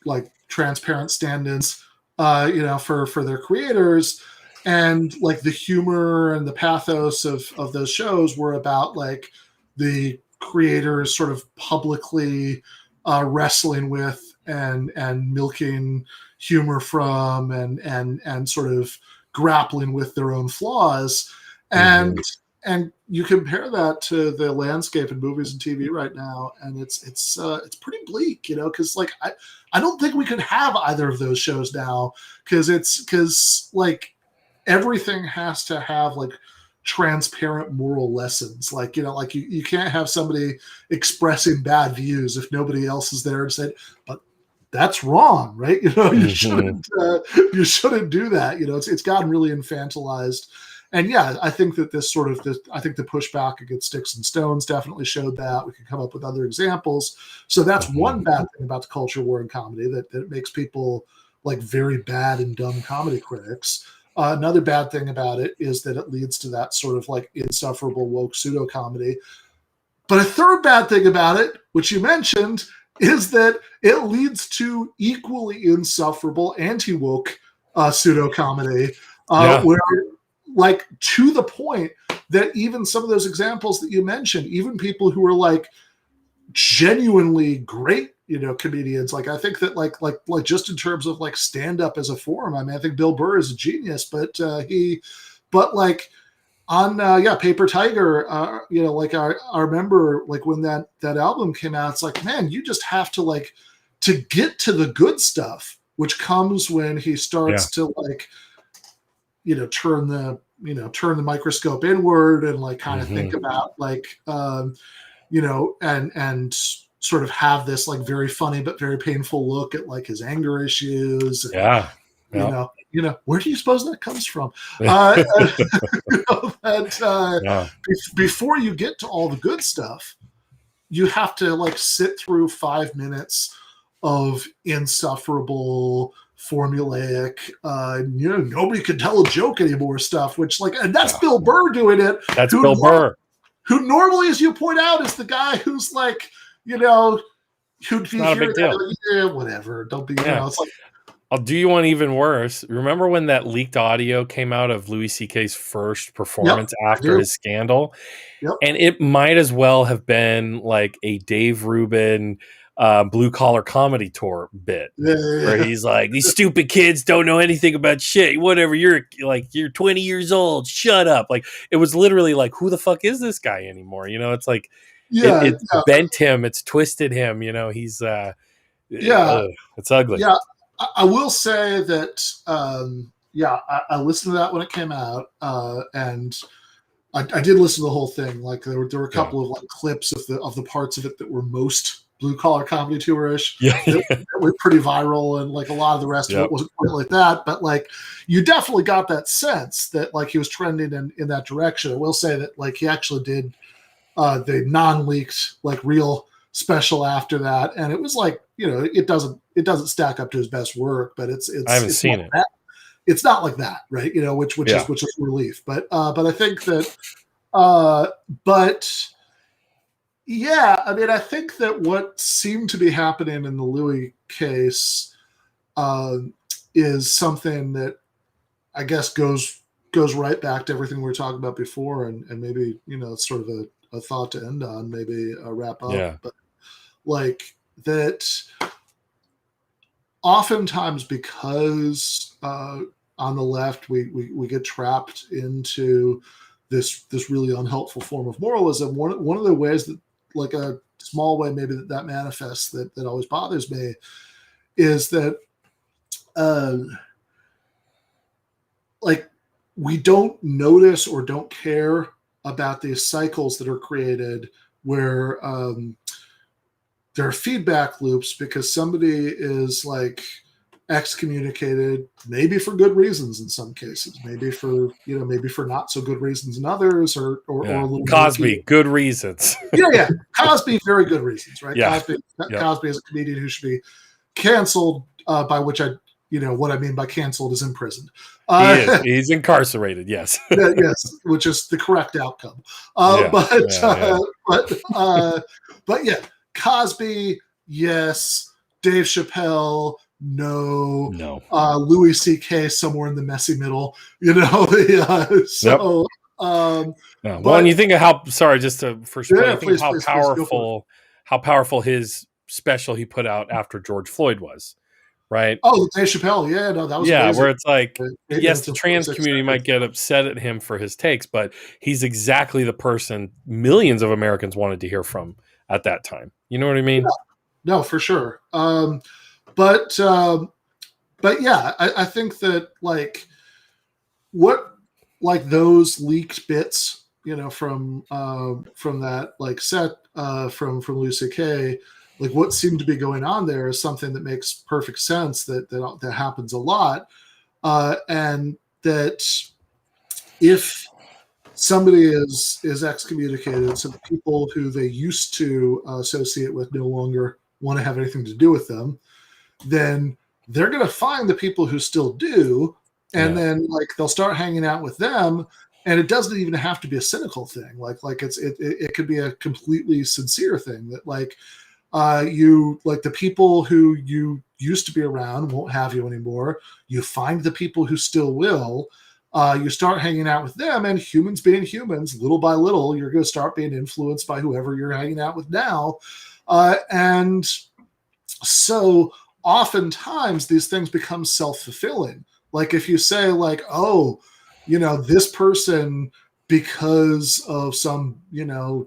like transparent stand-ins, for their creators, and like the humor and the pathos of those shows were about like the creators sort of publicly wrestling with and milking humor from and sort of grappling with their own flaws. And you compare that to the landscape in movies and TV right now, and it's pretty bleak, because like I don't think we could have either of those shows now, because like everything has to have like transparent moral lessons. Like like you can't have somebody expressing bad views if nobody else is there to say, but that's wrong, right? You Mhm. you shouldn't do that. You know, it's gotten really infantilized. And yeah, I think that I think the pushback against Sticks and Stones definitely showed that. We could come up with other examples. So that's one Mhm. bad thing about the culture war in comedy, that it makes people like very bad and dumb comedy critics. Another bad thing about it is that it leads to that sort of like insufferable woke pseudo comedy. But a third bad thing about it, which you mentioned, is that it leads to equally insufferable anti-woke pseudo comedy, Yeah. where, like, to the point that even some of those examples that you mentioned, even people who are like genuinely great, you know, comedians, like I think that like just in terms of like stand up as a form, I mean, I think Bill Burr is a genius, but like on Paper Tiger, you know, like I remember like when that album came out, it's like, man, you just have to like to get to the good stuff, which comes when he Yeah. starts to like, you know, turn the microscope inward and like kind of think Mhm. about like you know, and sort of have this like very funny but very painful look at like his anger issues and Yeah. Yep. where do you suppose that comes from? You know, that Yeah. before you get to all the good stuff, you have to like sit through 5 minutes of insufferable formulaic you know, nobody can tell a joke anymore stuff, which like, and that's Yeah. Bill Burr doing it, That's who Bill Burr. who normally, as you point out, is the guy who's like, you know, who'd be Not a hearing big that, deal. like, yeah, whatever, don't be, you Yeah. know, it's like, I'll do you one even worse. Remember when that leaked audio came out of Louis C.K.'s first yep, performance I after do, his scandal? yep, And it might as well have been like a Dave Rubin blue collar comedy tour bit yeah, where yeah, he's like, these stupid kids don't know anything about shit. Whatever, you're 20 years old. Shut up. Like it was literally like, who the fuck is this guy anymore? You know, it's like yeah, it's bent him, it's twisted him, you know, he's yeah, it's ugly. yeah. I will say that, I listened to that when it came out, and I did listen to the whole thing. Like there were a Yeah. couple of like clips of the parts of it that were most blue collar comedy tourish Yeah. that were pretty viral, and like a lot of the rest of Yep. it wasn't quite like that. But like you definitely got that sense that like he was trending in that direction. I will say that like he actually did the non-leaked like real special after that, and it was like, you know, it doesn't stack up to his best work, but I haven't it's not seen it. that, it's not like that, right? You know, Yeah. which is relief. But I think that uh, but yeah, I mean, I think that what seemed to be happening in the Louis case uh, is something that I guess goes right back to everything we were talking about before, and maybe, you know, it's sort of a thought to end on, maybe a wrap up, Yeah. but like that oftentimes because on the left we get trapped into this really unhelpful form of moralism. One of the ways that, like a small way maybe that manifests, that always bothers me, is that uh, like we don't notice or don't care about these cycles that are created where there are feedback loops because somebody is like excommunicated, maybe for good reasons in some cases, maybe for not so good reasons in others, or Yeah. a little murky. Cosby, good reasons. Yeah. Cosby, very good reasons, right? Yeah. Yep. Cosby is a comedian who should be canceled, by which I, you know, what I mean by canceled is imprisoned. He is. Uh, He's incarcerated. Yes. yes, which is the correct outcome. Uh, Yeah. but, Yeah. Yeah. uh, but, uh, but yeah, Cosby, yes. Dave Chappelle, no. No. Louis C.K. somewhere in the messy middle, you know. Yep. So, No. Well, and but you think of how, sorry, just to first point, yeah, you think of please go for it. how powerful his special he put out after George Floyd was, right? Oh, Dave Chappelle, yeah, no, that was Yeah, amazing. where it's like, 8 yes, minutes the and trans 46 community might seconds. get upset at him for his takes, but he's exactly the person millions of Americans wanted to hear from at that time. You know what I mean? Yeah, no, for sure. But but yeah, I think that like what like those leaked bits, you know, from that like set from Louis C.K. like what seemed to be going on there is something that makes perfect sense, that happens a lot, and that if somebody is excommunicated, so the people who they used to associate with no longer want to have anything to do with them, then they're going to find the people who still do, and then like they'll start hanging out with them. And it doesn't even have to be a cynical thing. Like it could be a completely sincere thing that like you like the people who you used to be around won't have you anymore. You find the people who still will. You start hanging out with them, and humans being humans, little by little, you're going to start being influenced by whoever you're hanging out with now. And so oftentimes these things become self-fulfilling. Like if you say like, oh, this person, because of some,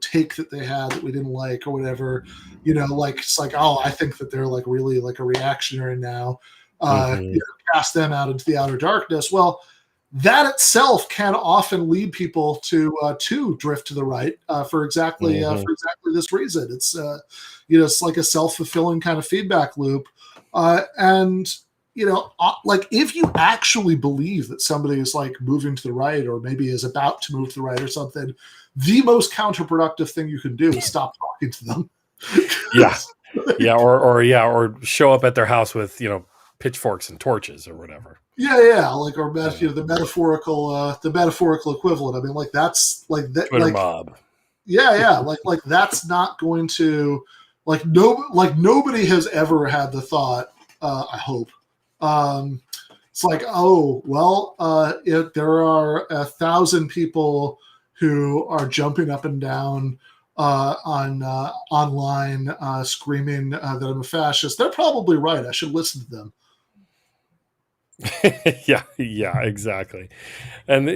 take that they had that we didn't like or whatever, like it's like, oh, I think that they're like really like a reactionary now, cast them out into the outer darkness. Well, that itself can often lead people to drift to the right for exactly this reason. It's it's like a self-fulfilling kind of feedback loop, and like if you actually believe that somebody is like moving to the right or maybe is about to move to the right or something, the most counterproductive thing you can do is stop talking to them. or show up at their house with pitchforks and torches or whatever. Like the metaphorical equivalent. I mean, like that's like that Twitter like mob. like that's not going to nobody has ever had the thought, I hope. It's like, oh, well, there are 1,000 people who are jumping up and down online screaming that I'm a fascist. They're probably right. I should listen to them. yeah, exactly. And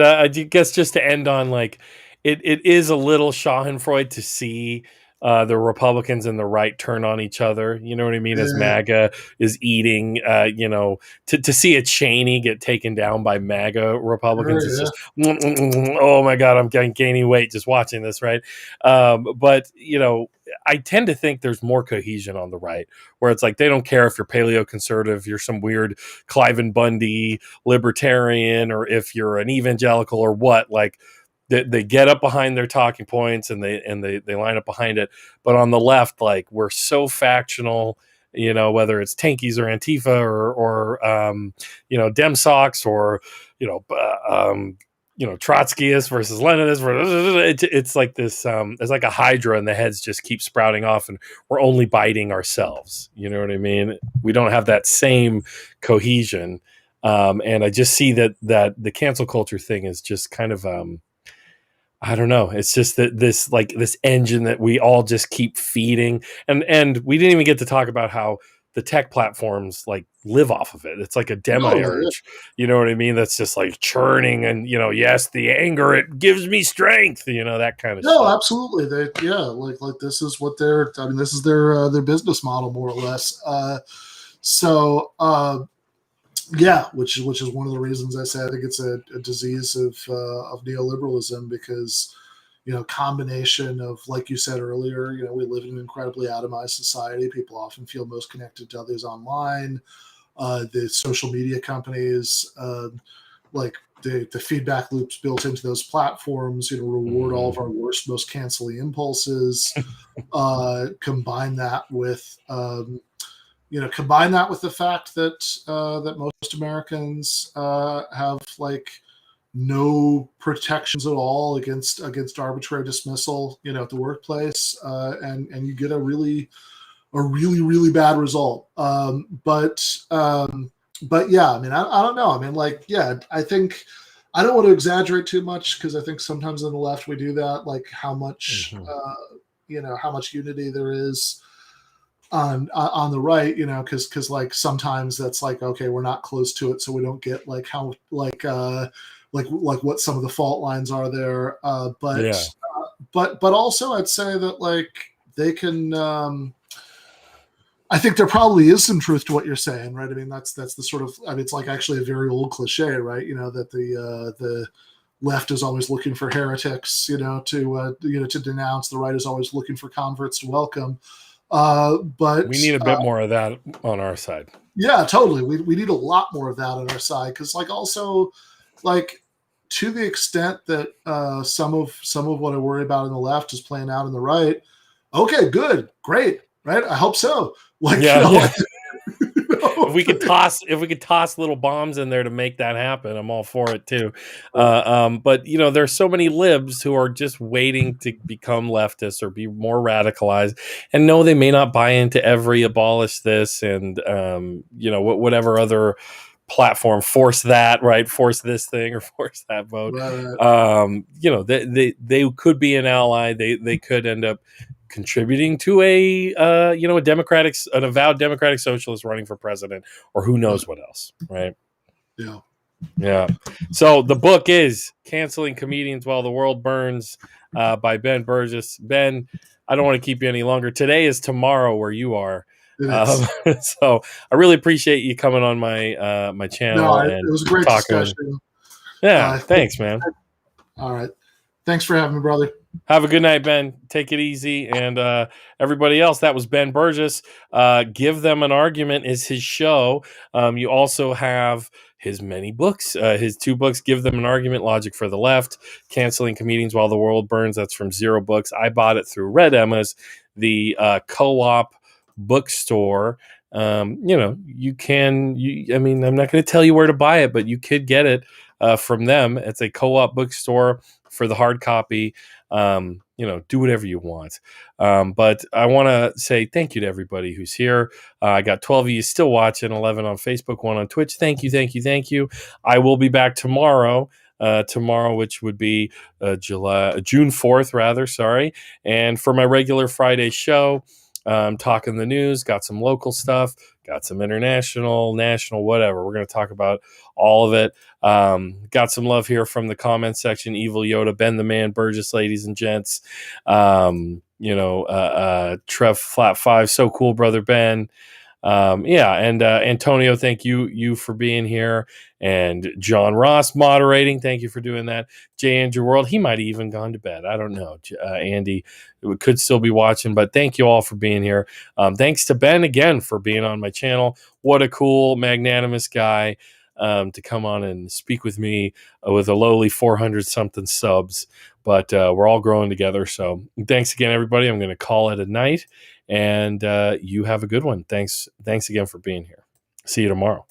I guess just to end on like, it is a little Schadenfreude to see the Republicans and the right turn on each other. You know what I mean? As MAGA is eating, to see a Cheney get taken down by MAGA Republicans is just, oh my God, I'm gaining weight just watching this, right? But, I tend to think there's more cohesion on the right, where it's like they don't care if you're paleoconservative, you're some weird Cliven Bundy libertarian, or if you're an evangelical or what, like, they get up behind their talking points and they line up behind it. But on the left, like, we're so factional, whether it's Tankies or Antifa or Dem Socks or, Trotskyists versus Leninists. It's like this, it's like a hydra and the heads just keep sprouting off and we're only biting ourselves. You know what I mean? We don't have that same cohesion. And I just see that the cancel culture thing is just kind of, I don't know. It's just that this engine that we all just keep feeding, and we didn't even get to talk about how the tech platforms like live off of it. It's like a demiurge, you know what I mean? That's just like churning, and yes, the anger, it gives me strength, that kind of stuff. No, absolutely. Like this is what this is their business model, more or less. Which is one of the reasons I say I think it's a disease of neoliberalism, because combination of, like you said earlier, we live in an incredibly atomized society. People often feel most connected to others online. The social media companies, like the feedback loops built into those platforms, reward all of our worst, most canceling impulses. Combine that with the fact that most Americans have like no protections at all against arbitrary dismissal, at the workplace, and you get a really bad result. But yeah, I mean, I don't know. I mean, like, yeah, I think I don't want to exaggerate too much, because I think sometimes on the left we do that, like how much how much unity there is on the right, because like sometimes that's like, okay, we're not close to it, so we don't get like how like what some of the fault lines are there. But also I'd say that like they can. I think there probably is some truth to what you're saying, right? I mean, that's the sort of, I mean, it's like actually a very old cliche, right? That the left is always looking for heretics, to denounce. The right is always looking for converts to welcome. But we need a bit more of that on our side. Yeah, totally. We need a lot more of that on our side, because like also like to the extent that some of what I worry about in the left is playing out in the right. Okay, good, great, right? I hope so. Like, Yeah, yeah. you know? If we could toss little bombs in there to make that happen, I'm all for it too. But you know, there's so many libs who are just waiting to become leftists or be more radicalized, and no, they may not buy into every abolish this and you know, whatever other platform, force this thing or force that vote. Right. You know, they could be an ally. They could end up contributing to a you know, an avowed democratic socialist running for president, or who knows what else, right? Yeah. So the book is Canceling Comedians While the World Burns by Ben Burgis. Ben, I don't want to keep you any longer. Today is tomorrow where you are. So I really appreciate you coming on my my channel. It was a great discussion. Yeah, thanks, man. All right. Thanks for having me, brother. Have a good night, Ben. Take it easy. And everybody else, that was Ben Burgis. Give Them an Argument is his show. You also have his many books, his 2 books, Give Them an Argument, Logic for the Left, Canceling Comedians While the World Burns. That's from Zero Books. I bought it through Red Emma's, the co-op bookstore. You know, I mean, I'm not going to tell you where to buy it, but you could get it from them. It's a co-op bookstore for the hard copy. You know, do whatever you want. But I want to say thank you to everybody who's here. I got 12 of you still watching, 11 on Facebook, 1 on Twitch. Thank you. I will be back tomorrow, which would be June 4th, rather. Sorry. And for my regular Friday show, talking the news, got some local stuff, got some international, national, whatever. We're going to talk about all of it. Got some love here from the comment section. Evil Yoda, Ben the Man, Burgess, ladies and gents. You know, Trev Flat 5, so cool, brother Ben. Yeah, and Antonio, thank you for being here, and John Ross moderating. Thank you for doing that. J. Andrew World, he might have even gone to bed. I don't know. Andy could still be watching, but thank you all for being here. Thanks to Ben again for being on my channel. What a cool, magnanimous guy to come on and speak with me with a lowly 400 something subs. But we're all growing together. So thanks again, everybody. I'm going to call it a night. And you have a good one. Thanks again for being here. See you tomorrow.